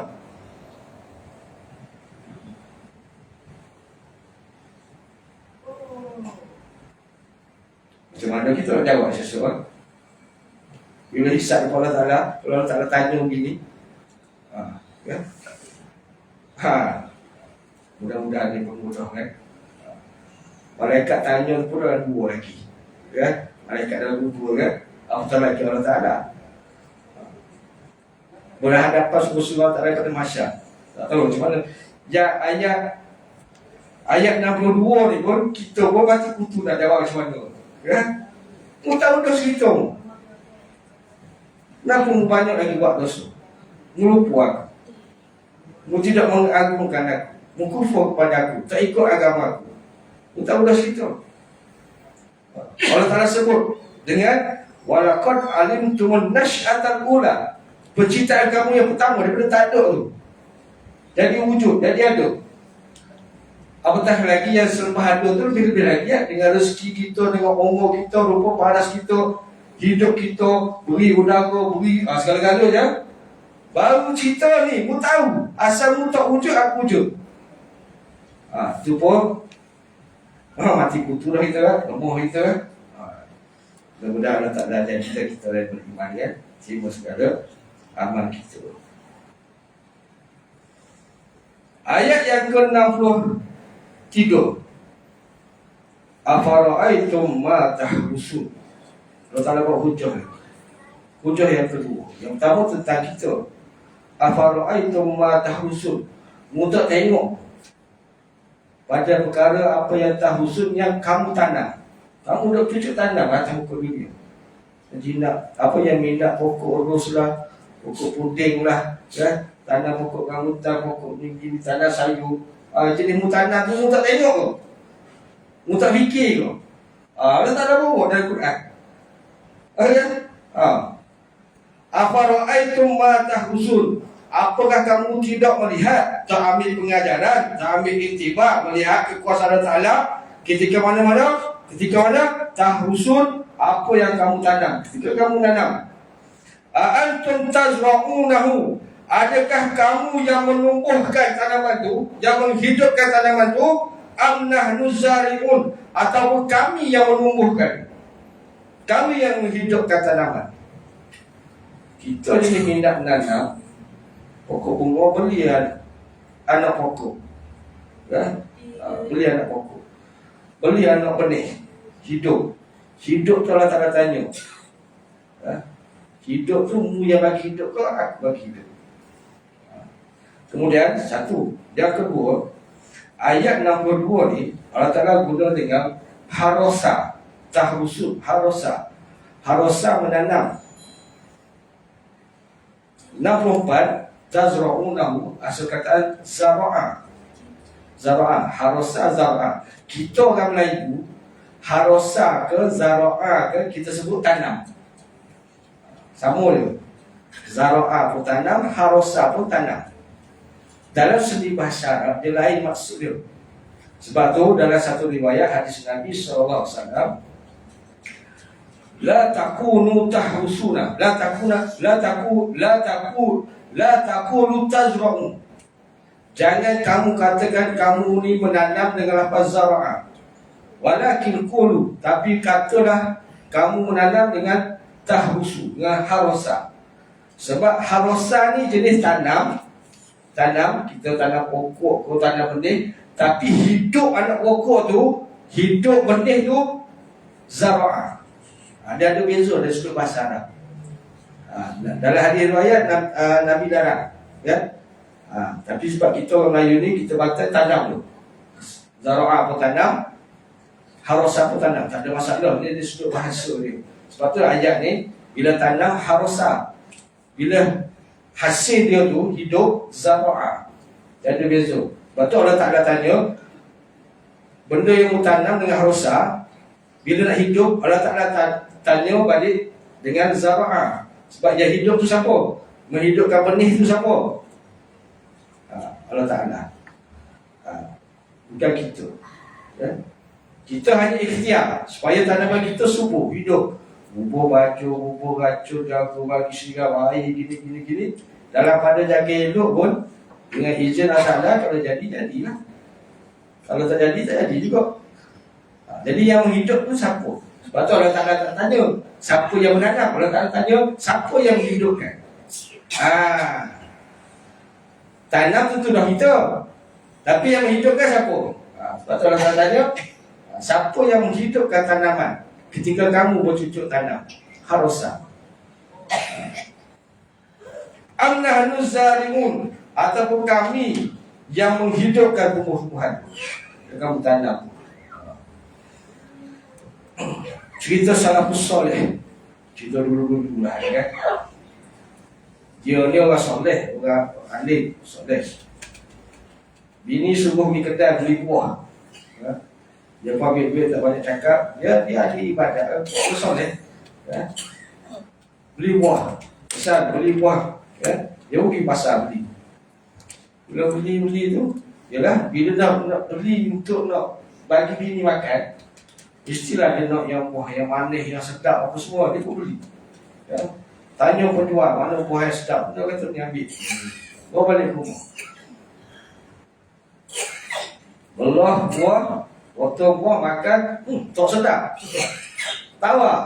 Macam mana kita nak jawab sesuatu? Bila hisap kepada Allah Ta'ala, kalau Allah Ta'ala tanya begini, ya? Mudah-mudahan ni pemudah kan? Malaikat tanya pun ada dua lagi, ya? Malaikat dalam kubur kan? Apatah lagi Allah Ta'ala. Berhadapan semua Allah Ta'ala pada masyarakat. Tak tahu macam mana. Ya, ayat 62 ni pun kita pun mati kutu nak jawab macam mana, ya? Mu tahu dah cerita mu. Kenapa mu banyak lagi buat dosa? Mu lupa aku. Mu tidak mengagungkan aku. Mu kufur kepada aku. Tak ikut agama aku. Mu tahu dah cerita. Allah Ta'ala sebut dengan walaqad alimtumun nash'atal ula. Penciptaan kamu yang pertama daripada tak ada tu. Jadi wujud, jadi ada. Apatah lagi yang selepas ada tu lebih-lebih lagi ya, dengan rezeki kita, dengan umur kita, rupa paras kita, hidup kita, beri udara, beri segala-gala je. Baru cerita ni, mu tahu asal mu tak wujud, aku wujud. Tu pun mati kutu lah kita lah, lemah kita lah. Mudah-mudahan Allah tak belajar kita dari beriman ya. Terima segala amal kita. Ayat yang ke-63. Afara'aitum ma tahrusun. Allah Ta'ala buat hujah. Hujah yang kedua. Yang pertama tentang kita. Afara'aitum ma tahrusun. Mu tak tengok pada perkara apa yang tahrusun yang kamu tanam. Kamu dah cucuk tanam atas muka dunia. Jinak apa yang minat pokok urus lah, pokok puding lah, ya? Tanam pokok rambutan, pokok ni, tanam sayur. Jenis mu tanam tu mu tak tengok ke? Mu tak fikir ke? Allah tak ada bawa dalam Quran. Ya? Afara'aitum ma tahrusun. Apakah kamu tidak melihat, tak ambil pengajaran, tak ambil iktibar, melihat kekuasaan Allah Ta'ala ketika mana-mana? Ketika mana? Tahrusun, apa yang kamu tanam. Ketika kamu tanam. Antum tazra'unahu. Adakah kamu yang menumbuhkan tanaman itu, yang menghidupkan tanaman itu? Am nahnu zari'un. Atau kami yang menumbuhkan, kami yang menghidupkan tanaman. Kita ni minat menanam pokok bunga, beli anak pokok, ya? Beli anak pokok, beli anak benih. Hidup tu Allah Ta'ala tanya, hidup tu mu yang bagi hidup ke aku bagi hidup? Kemudian satu. Yang kedua, ayat 62 ni Allah Ta'ala guna dengan harosa, tahrusun, harosa. Harosa menanam. 64 tazra'unahu, asal kata zara'a. Zara'a, harosa, zara'a. Kita orang Melayu, harosa ke zara'a ke kita sebut tanam. Sama dia. Zara'a pun tanam, harosa pun tanam. Dalam segi bahasa Arab dia lain maksud dia. Sebab tu dalam satu riwayat hadis Nabi SAW, la takunu tahrusuna, la takulu tazra'un. Jangan kamu katakan kamu ni menanam dengan lafaz zara'a. Walakin qulu, tapi katalah kamu menanam dengan tahrusu, dengan harosa. Sebab harosa ni jenis tanam, kita tanam pokok, kita tanam benih, tapi hidup anak pokok tu, hidup benih tu zara'a. Dia ada beza dari sudut bahasa Arab. Dalam hadis riwayat Nabi darah, ya. Tapi sebab kita orang Melayu ni kita baca tanam tu. Zara'a pun tanam, harosa pun tanam, tak ada masalah. Ini dari sudut bahasa dia. Sebab tu ayat ni bila tanam harosa, bila hasil dia tu hidup zara'a. Dia ada beza. Sebab tu Allah Ta'ala tanya, benda yang mu tanam dengan harosa, bila nak hidup Allah Ta'ala tanya balik dengan zara'a. Sebab yang hidup tu siapa? menghidupkan benih itu siapa? Allah Ta'ala. Bukan kita. Ya? Kita hanya ikhtiar supaya tanaman kita subur, hidup. Bubur racun, jaga bagi serigala, air, gini. Dalam pada jaga elok pun, dengan izin Allah Ta'ala, kalau jadi, jadilah. Kalau tak jadi, tak jadi juga. Jadi yang hidup tu siapa? Sebab tu Allah Ta'ala tak tanya siapa yang menanam. Allah Ta'ala tanya siapa yang menghidupkan. Tanam tu dah kita, tapi yang menghidupkan siapa? Sebab tu Allah Ta'ala tanya siapa yang menghidupkan tanaman ketika kamu bercucuk tanam. Harusah am nahnu zalimun, ataupun kami yang menghidupkan tumbuh-tumbuhan yang kamu tanam. Cerita salafus soleh, cerita dulu-dulu lah, kan. Dia ni orang soleh, orang alim, soleh. Bini suruh pergi kedai beli buah. Dia pun ambil duit, tak banyak cakap. Dia ahli ibadat, orang soleh. Beli buah. Pesan, beli buah. Dia pergi pasar beli. Bila beli tu, yalah, bila nak beli untuk nak bagi bini makan, istilah dia nak yang buah yang manis, yang sedap, apa semua, dia pun beli. Tanya penjual, mana buah yang sedap, dia kata ni ambil. Bawa balik ke rumah. Belah buah, potong buah, makan, tak sedap. Tawa.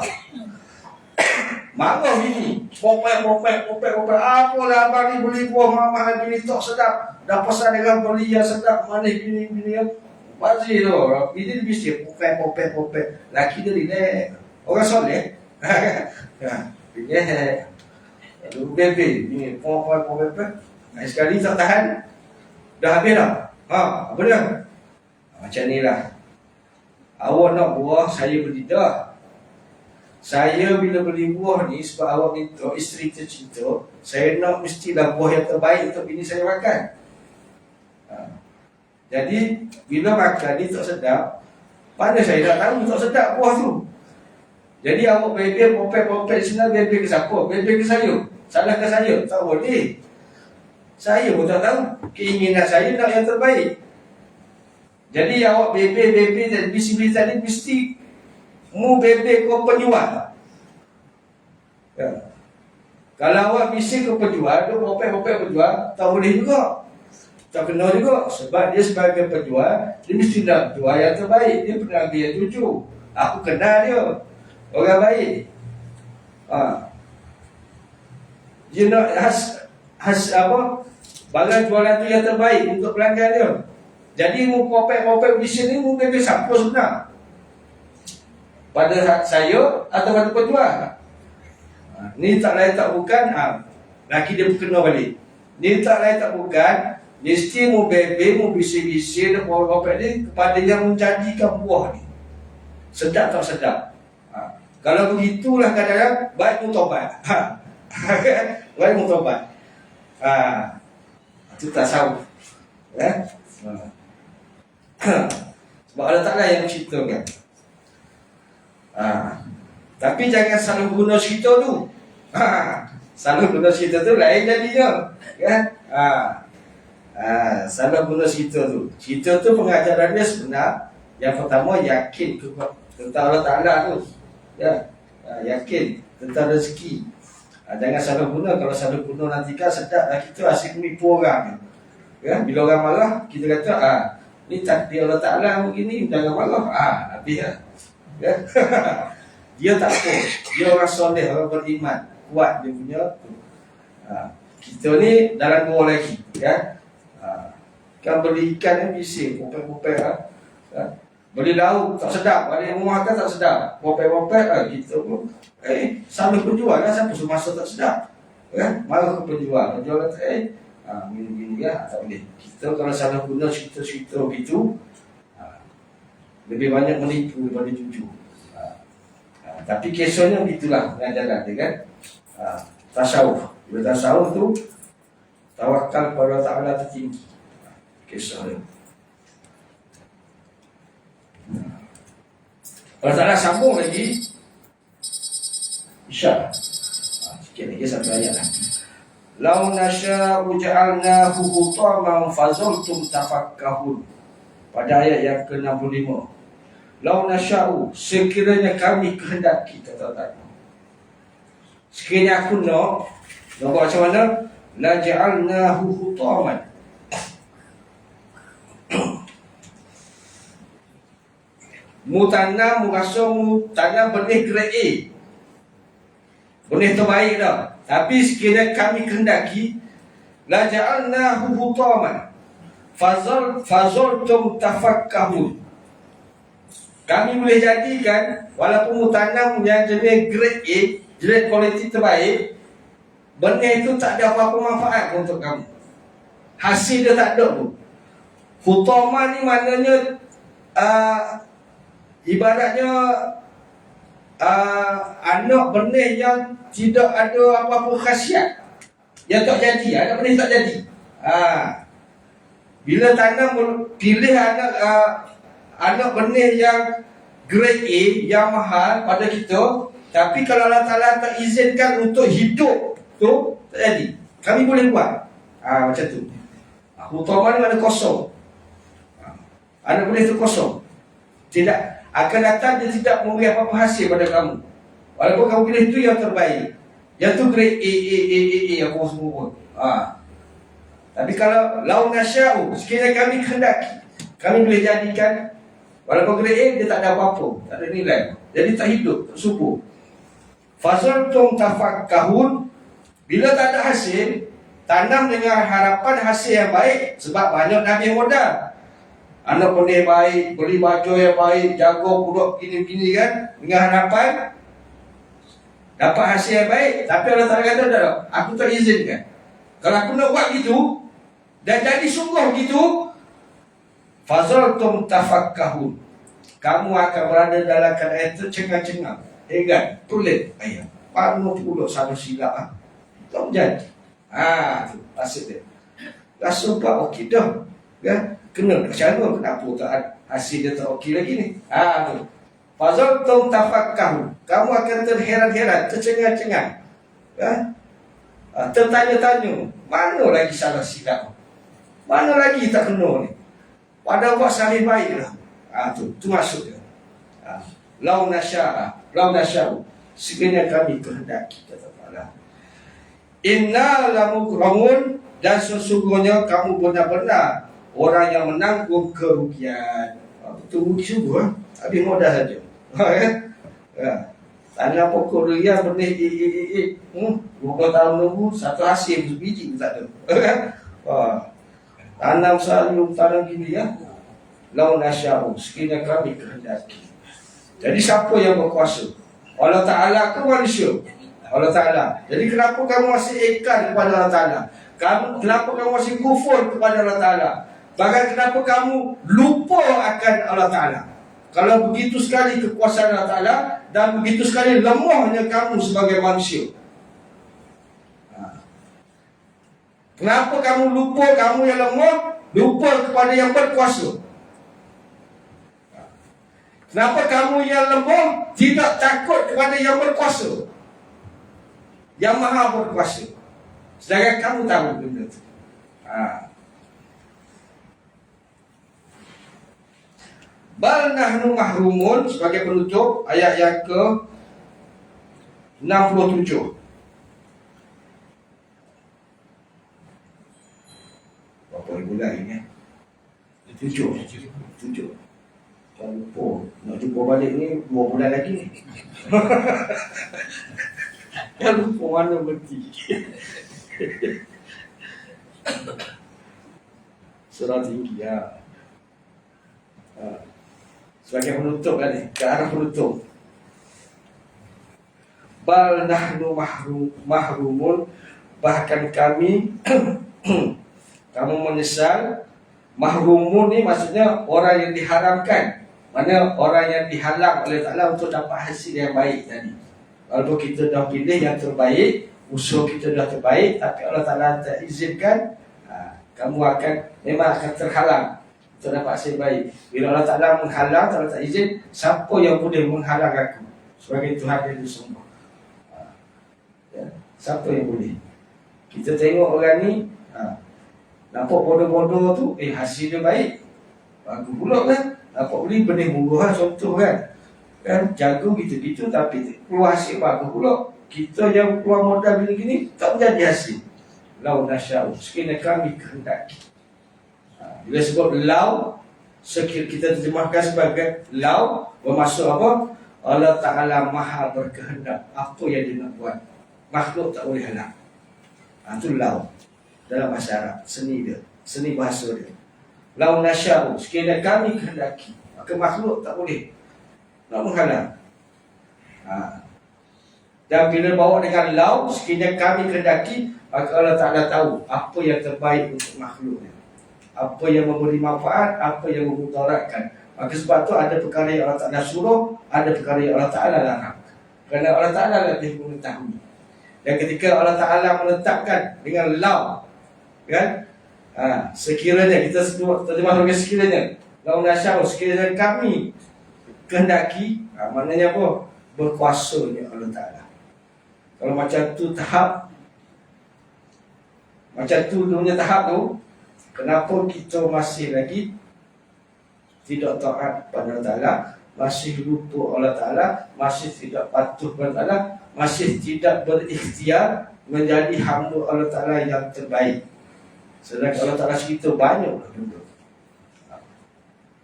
Marah bini, popek. Apalah abang ni beli buah mahal bini tak sedap. Dah pesan dengan beli yang sedap, manis bini yang bazir tu. Bini dia mesti popek. Laki dia relax. Orang soleh. Relax. Lalu bebe, bini popek. Sekali tak tahan, dah habis dah. Apa dia? Macam ni lah. Awak nak buah, saya beli dah. Saya bila beli buah ni, sebab awak minta, isteri tercinta, saya nak mestilah buah yang terbaik untuk bini saya makan. Jadi bila makan ni tak sedap, mana saya nak tahu tak sedap buah tu. Jadi awak bebe popek sini, bebe ke siapa? Bebe ke saya? Salah ke saya? Tak boleh. Saya pun tak tahu. Keinginan saya nak yang terbaik. Jadi awak bebe dan bisi tadi mesti mu bebe kau penjual. Kalau awak bisi ke penjual, dia popek penjual, tak boleh juga. Tak kena juga. Sebab dia sebagai penjual, dia mesti nak jual yang terbaik. Dia pernah yang jujur. Aku kenal dia, orang baik. Dia nak khas apa, barang jualan tu yang terbaik untuk pelanggan dia. Jadi mu popek di sini mu bebe siapa sebenar? Pada saya atau pada penjual? Ni tak lain tak bukan, laki dia kena balik. Ni tak lain tak bukan, mesti mu bebe, mu bisi-bisi dan popek ni kepada yang menjadikan buah ni sedap tak sedap. Kalau begitulah kadang-kadang baik mu tobat. Baik mu tobat. Itu tasawuf. Sebab Allah Ta'ala yang ceritakan. Tapi jangan selalu guna cerita tu. Selalu guna cerita tu lain jadinya, kan? Selalu guna cerita tu. Cerita tu pengajaran dia sebenar. Yang pertama, yakin tentang Allah Ta'ala tu. Yakin tentang rezeki. Jangan selalu guna. Kalau selalu guna nanti kan sedap lah kita asyik menipu orang. Bila orang marah, kita kata ni takdir Allah Ta'ala begini, jangan marah. Habis lah. Dia tak apa. Dia orang soleh, orang beriman, kuat dia punya. Kita ni dalam dua lagi, kan beli ikan yang bising, popek. Beli lauk tak sedap, balik rumah kan tak sedap, popek. Kita pun sambil penjual kan, siapa suruh masa tak sedap, marah ke penjual kata gini tak boleh. Kita kalau salah guna cerita-cerita begitu, lebih banyak menipu daripada jujur. Tapi kisahnya begitulah pengajaran dia, kan. Tasawuf. Bila tasawuf tu tawakal kepada Allah Ta'ala tertinggi. Kisah dia. Allah Ta'ala sambung lagi, InsyaAllah sikit lagi satu ayat lah. Lau nasya'u ja'alnahu hutaman fazultum tafakkahun. Pada ayat yang ke-65. Lau nasya'u, sekiranya kami kehendaki, kata-kata. Sekiranya aku nak buat macam mana? La ja'alnahu hutaman. Mu tanam, mu rasa mu tanam benih grade A, benih terbaik dah. Tapi sekiranya kami kehendaki, la ja'alnahu hutaman fazultum tafakkahun. Kami boleh jadikan, walaupun mu tanam yang jenis grade A, jenis kualiti terbaik, benih itu tak ada apa-apa manfaat untuk kamu. Hasil dia tak ada pun. Hutaman ni maknanya ibaratnya anak benih yang tidak ada apa-apa khasiat, yang tak jadi, anak benih tak jadi. Bila tanam, pilih anak benih yang grade A, yang mahal pada kita. Tapi kalau Allah Ta'ala tak izinkan untuk hidup tu, tak jadi. Kami boleh buat macam tu. Hutaman ni mana kosong. Anak benih tu kosong, tidak akan datang, dia tidak memberi apa-apa hasil pada kamu. Walaupun kamu pilih itu yang terbaik, yang tu grade A apa semua. Tapi kalau lau nasya'u, sekiranya kami kehendaki, kami boleh jadikan, walaupun grade A dia tak ada apa-apa, tak ada nilai, jadi tak hidup, tak subur. Fazultum tafakkahun. Bila tak ada hasil, tanam dengan harapan hasil yang baik. Sebab banyak Nabi modal, anak benih baik, beli baju yang baik, jaga budak gini-gini kan, dengan harapan dapat hasil yang baik. Tapi Allah Ta'ala kata tak, aku tak izinkan. Kalau aku nak buat gitu dan jadi sungguh gitu, fazultum tafakkahun, kamu akan berada dalam keadaan tercengang-cengang, heran, tulis ayat panu pula sama silap tak jadi. Tu maksud dia. Rasa buat okey dah kan, kena cara, kenapa tak hasil dia tak okey lagi ni. Tu fazultum tafakkahun, kamu akan terheran-heran, tercengang-cengang, tertanya-tanya, mana lagi salah silap, mana lagi tak kena ni, pada buat salih baik lah. Tu maksud dia. Lau nasya'u, sekiranya kami kehendaki, kata Allah. Inna lamukramun, dan sesungguhnya kamu benar-benar orang yang menanggung kerugian. Betul, rugi sungguh. Habis modal saja. Tanam pokok durian benih 20 tahun nunggu, satu hasil biji pun tak ada. Tanam sayur, tanam gini ya. Lau nasya'u, sekiranya kami kehendaki. Jadi siapa yang berkuasa? Allah Ta'ala ke manusia? Allah Ta'ala. Jadi kenapa kamu masih ikat kepada Allah Ta'ala? Kenapa kamu masih kufur kepada Allah Ta'ala? Bahkan kenapa kamu lupa akan Allah Ta'ala? Kalau begitu sekali kekuasaan Allah Ta'ala dan begitu sekali lemahnya kamu sebagai manusia, kenapa kamu lupa, kamu yang lemah, lupa kepada yang berkuasa? Kenapa kamu yang lemah tidak takut kepada yang berkuasa, yang maha berkuasa, sedangkan kamu tahu benda itu? Bal nahnu mahrumun, sebagai penutup ayat yang ke 67. Berapa bulan ini? 7. Jangan lupa, nak jumpa balik ni 2 bulan lagi ni. Jangan lupa mana berhenti. Surah tinggi sebagai penutup kan ni, ke arah penutup. Bal nahnu mahrumun, bahkan kami kamu menyesal. Mahrumun ni maksudnya orang yang diharamkan, mana orang yang dihalang oleh Ta'ala untuk dapat hasil yang baik tadi. Walaupun kita dah pilih yang terbaik, usaha kita dah terbaik, tapi Allah Ta'ala tak izinkan, kamu memang akan terhalang untuk dapat hasil baik. Bila Allah Ta'ala menghalang, Allah tak izin, siapa yang boleh menghalang aku sebagai Tuhan yang disembah? Siapa yang boleh? Kita tengok orang ni, nampak bodoh-bodoh tu, hasil dia baik, bagus pula kan. Nampak beli benih murah contoh kan. Kan jago gitu-gitu tapi keluar hasil bagus pula. Kita yang keluar modal gini-gini tak menjadi hasil. Lau nasya'u, sekiranya kami kehendaki. Bila sebut lau, kita terjemahkan sebagai lau, bermaksud apa? Allah Ta'ala maha berkehendak. Apa yang dia nak buat, makhluk tak boleh halang. Itu lau dalam bahasa Arab, seni dia, seni bahasa dia. Lau nasya'u, sekiranya kami kehendaki, maka makhluk tak boleh nak menghalang. Dan bila bawa dengan lau, sekiranya kami kehendaki, maka Allah Ta'ala tahu apa yang terbaik untuk makhluknya, apa yang memberi manfaat, apa yang memudaratkan. Maka sebab tu ada perkara yang Allah Ta'ala suruh, ada perkara yang Allah Ta'ala larang. Kerana Allah Ta'ala lebih mengetahui. Dan ketika Allah Ta'ala meletakkan dengan lau, kan, sekiranya, kita terjemah sebagai sekiranya, lau nasya'u, sekiranya kami kehendaki, maknanya apa? Berkuasanya Allah Ta'ala. Kalau macam tu tahap, macam tu dunia tahap tu, kenapa kita masih lagi tidak taat pada Allah Ta'ala, masih lupa Allah Ta'ala, masih tidak patuh pada Allah Ta'ala, masih tidak berikhtiar menjadi hamba Allah Ta'ala yang terbaik. Sedangkan Allah Ta'ala cerita banyak benda.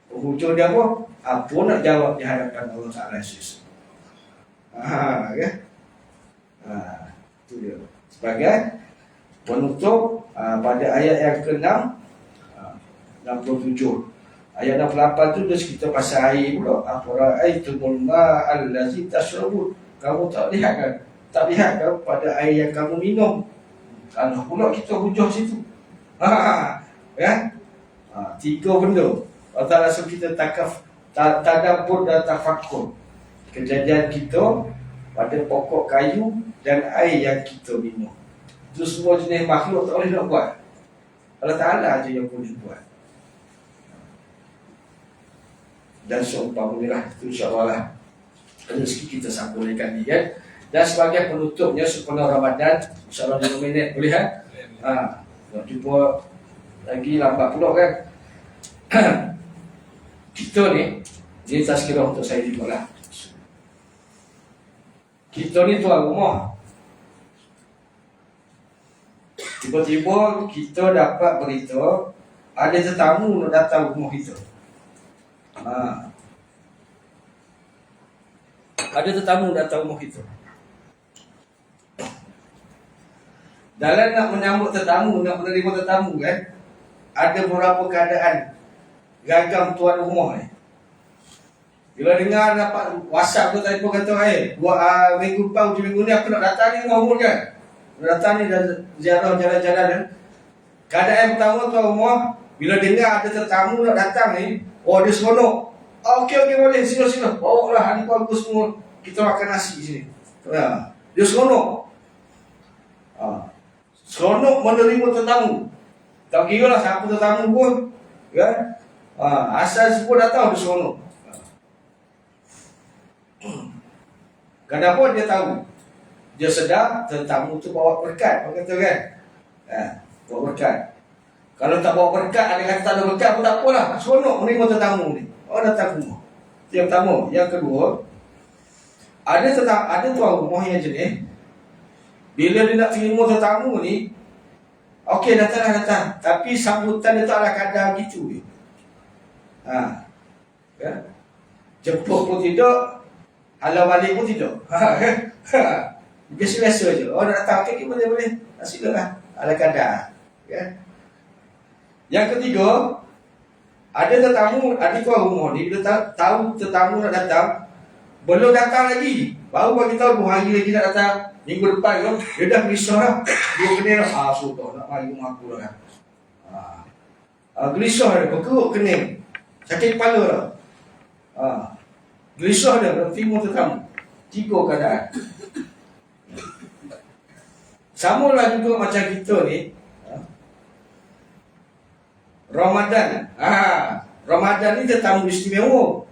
Hujung dia apa? Apa nak jawab di hadapan Allah Ta'ala sesuatu. Kan? Itu dia. Sebagai penutup pada ayat yang ke-6, 67. Ayat 68 tu dia cerita pasal air pula. Afara'aitumul ma'allazi tashrabun. Kamu tak lihat kan? Tak lihat kan pada air yang kamu minum? Kalau pula kita hujung situ. Kan? Tiga benda. Allah Ta'ala suruh kita tadabbur dan tafakkur kejadian kita pada pokok kayu dan air yang kita minum. Itu semua jenis makhluk tak boleh nak buat. Allah Ta'ala aja yang boleh buat. Dan seumpamanya itu insyaAllah lah rezeki kita sambungkan ni kan. Dan sebagai penutupnya sempurna Ramadan, insyaAllah 5 minit boleh kan? Nak jumpa lagi lambat pula kan. Kita ni, ini tazkirah untuk saya juga lah. Kita ni tuan rumah. Tiba-tiba kita dapat berita ada tetamu nak datang rumah kita. Ada tetamu datang rumah kita. Dalam nak menyambut tetamu, nak menerima tetamu kan, ada beberapa keadaan gagam tuan rumah ni. Bila dengar dapat WhatsApp tu telefon kata, minggu depan, hujung minggu ni aku nak datang ni rumah umur kan. Nak datang ni dan ziarah jalan-jalan kan. Keadaan yang pertama tuan rumah, bila dengar ada tetamu nak datang ni, dia seronok. Okey boleh, sila-sila. Bawa lah adik aku semua, kita makan nasi sini. Dia seronok. Seronok menerima tetamu. Tak kira lah siapa tetamu pun, kan? Asal semua datang dia seronok. Kenapa dia tahu? Dia sedar tetamu tu bawa berkat, orang kata kan? Bawa berkat. Kalau tak bawa berkat, ada kata tak ada berkat pun tak apalah. Seronok menerima tetamu ni. Datang rumah. Itu yang pertama. Yang kedua, ada tuan rumah yang jenis, bila dia nak terima tetamu ni, okey datang. Tapi sambutan dia tak ala kadar gitu. Kan? Jemput pun tidak, halau balik pun tidak. Biasa-biasa je. Nak datang, okey boleh. Silalah. Ala kadar. Kan? Yang ketiga, ada tetamu, ada tuan rumah ni, bila tahu tetamu nak datang, belum datang lagi, baru bagi tahu 2 hari lagi nak datang, minggu depan kan, dia dah gelisah dah. Dia kening dah, sudah nak mari rumah aku dah. Gelisah dah, berkeruk kening, sakit kepala dah. Gelisah dah, nak terima tetamu. 3 keadaan. Sama lah juga macam kita ni, Ramadan. Ramadan ni tetamu istimewa.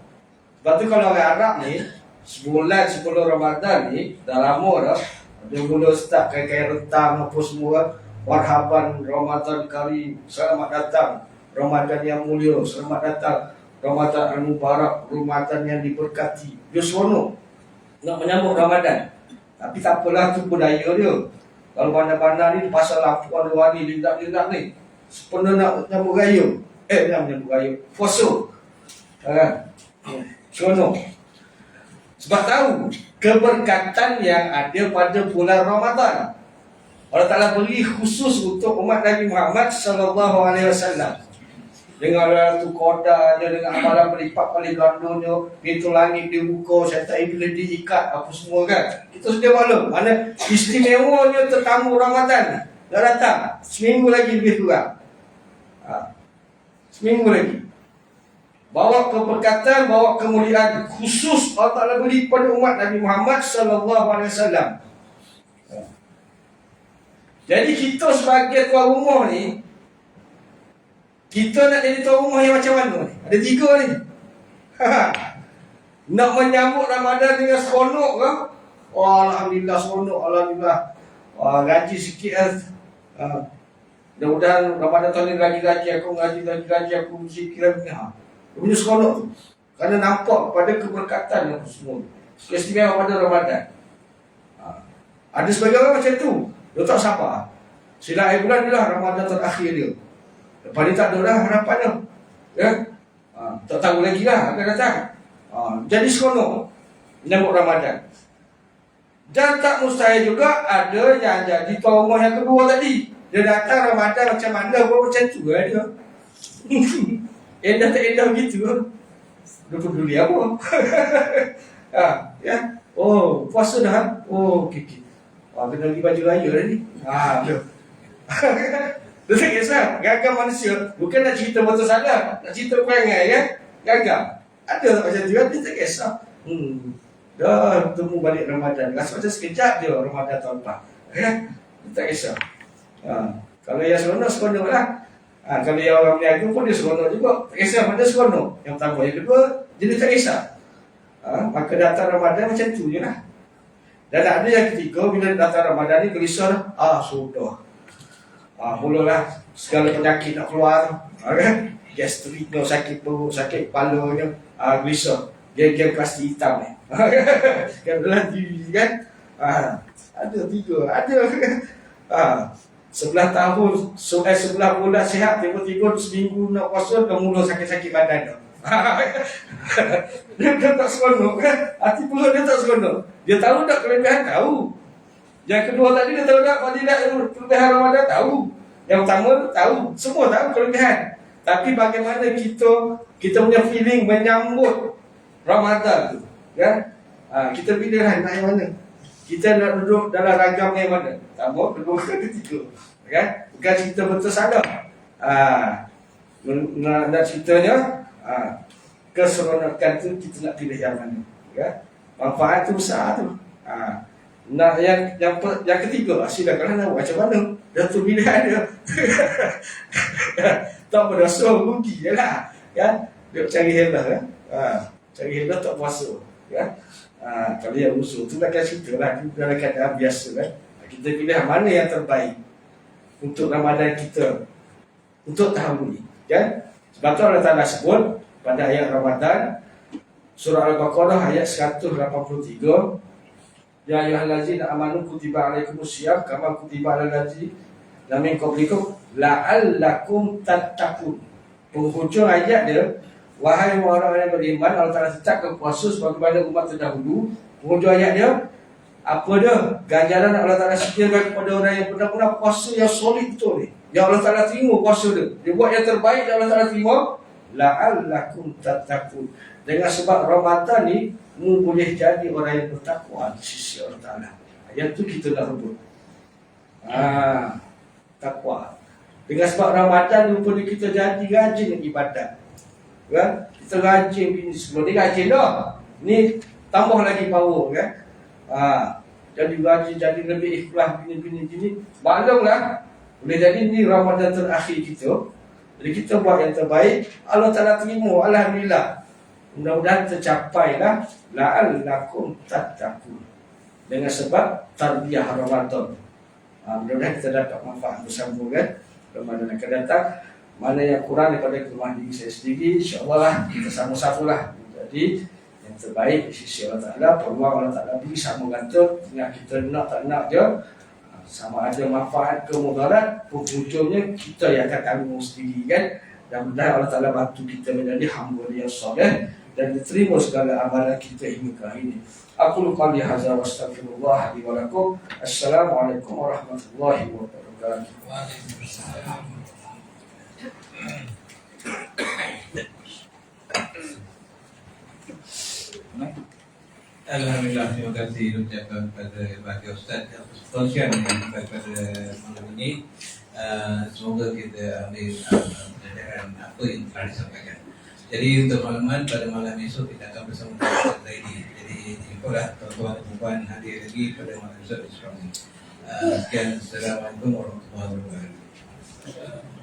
Sebab tu kalau orang Arab ni, sebulan sebelum Ramadan ni, dah lama dah, dia mula start kain-kain rentang apa semua. Marhaban Ramadan Karim, selamat datang Ramadan yang mulia, selamat datang Ramadan yang mubarak, Ramadan yang diberkati. Dia seronok nak menyambut Ramadan. Tapi tak apalah, tu budaya dia. Kalau bandar-bandar ni pasal lampu warna-warni, lidak-lidak ni, sepenuh nak menyambut raya. Nak menyambut raya, puasa. Kan? Seronok. Sebab tahu keberkatan yang ada pada bulan Ramadan. Allah Ta'ala beri khusus untuk umat Nabi Muhammad SAW. Dengan tu kodanya, dengan amalan berlipat kali gandanya, pintu langit dibuka, syaitan iblis diikat, apa semua kan. Kita sudah maklum mana istimewanya tetamu Ramadan dah datang. Seminggu lagi lebih kurang. Seminggu lagi. Bawa keberkatan, bawa kemuliaan khusus Allah Ta'ala beri pada umat Nabi Muhammad SAW. Jadi kita sebagai tuan rumah ni, kita nak jadi tuan rumah yang macam mana ni? Ada 3 ni. Nak menyambut Ramadan dengan seronok ke? Oh, Alhamdulillah seronok, Alhamdulillah. Gaji sikit kan. Mudah-mudahan Ramadan tahun ni gaji aku, gaji aku sikit lagi. Dia punya seronok tu. Kerana nampak pada keberkatan yang semua. Keistimewaan pada Ramadan. Ada sebagian orang macam tu. Dia tak sabar. Sila akhir bulan ni lah Ramadan terakhir dia. Lepas ni tak ada dah harapannya. Ya? Tak tahu lagi lah akan datang. Jadi seronok menyambut Ramadan. Dan tak mustahil juga ada yang jadi tuan rumah yang kedua tadi. Dia datang Ramadan macam mana pun macam tu lah dia. Endah tak endah begitu. Dia peduli apa? Ya? Oh, puasa dah. Oh, okey. Kena beli baju raya dah ni. Dia tak kisah. Gagal manusia bukan nak cerita betul salah, nak cerita perangai kan. Gagal. Ada tak macam tu kan? Dia tak kisah. Dah bertemu balik Ramadan. Rasa macam sekejap je Ramadan tahun lepas. Dia tak kisah. Kalau yang seronok lah. Kalau yang orang berniaga pun dia seronok juga. Tak kisah pada seronok. Yang pertama, yang kedua, jadi tak kisah. Maka datang Ramadan macam tu je lah. Dan ada yang ketiga, bila datang Ramadan ni gelisah dah. Sudah. Mulalah segala penyakit nak keluar. Kan? Gastrik, sakit perut, sakit kepalanya. Gelisah. Geng-geng plastik hitam ni. Kan berlanti kan? Ada 3. Ada. 11 tahun, 11 bulan sihat, tiba-tiba seminggu nak puasa, dah mula sakit-sakit badan dah. Dia tak seronok kan? Hati perut dia tak seronok. Dia tahu tak kelebihan? Tahu. Yang kedua tadi dia tahu tak fadilat kelebihan Ramadan? Tahu. Yang pertama tahu. Semua tahu kelebihan. Tapi bagaimana kita punya feeling menyambut Ramadan tu kan? Kita pilihan nak yang mana? Kita nak duduk dalam ragam yang mana? Pertama, kedua, ketiga. Kan? Bukan cerita betul salah. Nak ceritanya keseronokan tu kita nak pilih yang mana ya? Manfaat tu besar tu. Nak yang ketiga silakan nak macam mana. Dah tu pilihan dia. Tak berdosa rugi je lah kan? Dia cari helah kan? Cari helah tak puasa kan? Kalau yang usul tu nak cerita lah. Dalam keadaan biasa kan? Kita pilih mana yang terbaik untuk Ramadan kita, untuk tahun ini kan? Sebab tu Allah Ta'ala sebut pada ayat Ramadan surah Al-Baqarah ayat 183, ya ayyuhallazina amanu kutiba alaikumusiyam kama kutiba alal ladzina min qablikum la'allakum tattaqun. Penghujung ayat dia, wahai orang-orang yang beriman, Allah Ta'ala tetapkan puasa sebagaimana umat terdahulu. Penghujung ayat dia apa dia? Ganjaran Allah Ta'ala sediakan kepada orang yang benar-benar puasa yang solid betul ni, yang Allah Ta'ala terima puasa dia. Dia buat yang terbaik yang Allah Ta'ala terima. La'allakum tattaqun. Dengan sebab Ramadan ni boleh jadi orang yang bertakwa di sisi Allah Ta'ala. Yang tu kita nak sebut takwa. Dengan sebab Ramadan ni rupanya kita jadi rajin ibadat kan? Kita rajin bini. Sebelum ni rajin dah, ni tambah lagi power kan? Jadi rajin, jadi lebih ikhlas bini. Maklumlah, boleh jadi ni Ramadan terakhir kita. Jadi kita buat yang terbaik, Allah Ta'ala terima, Alhamdulillah. Mudah-mudahan tercapailah la'allakum tattaqun. Dengan sebab tarbiyah Ramadan. Mudah-mudahan kita dapat manfaat bersama kan Ramadan akan datang. Mana yang kurang daripada kelemahan diri saya sendiri, insya-Allah lah kita sama-sama lah jadi yang terbaik di sisi Allah Ta'ala. Peluang Allah Ta'ala beri sama gantung, tinggal kita nak tak nak dia, sama ada manfaat ke mudarat, ujungnya kita yang akan tanggung sendiri kan. Dan mudah Allah Ta'ala bantu kita menjadi hamba yang soleh dan diterima segala amalan kita hingga ke hari ini. Aku lupa li hadza wa astaghfirullah li wa lakum. Assalamualaikum warahmatullahi wabarakatuh. Waalaikumsalam. Alhamdulillah, terima kasih ucapkan kepada bagi Ustaz atas kongsian pada malam ini. Semoga kita ambil pelajaran apa yang telah disampaikan. Jadi untuk makluman pada malam esok kita akan bersama Ustaz lagi. Jadi jumpalah tuan-tuan dan puan hadir lagi pada malam esok. Sekian, Assalamualaikum warahmatullahi wabarakatuh.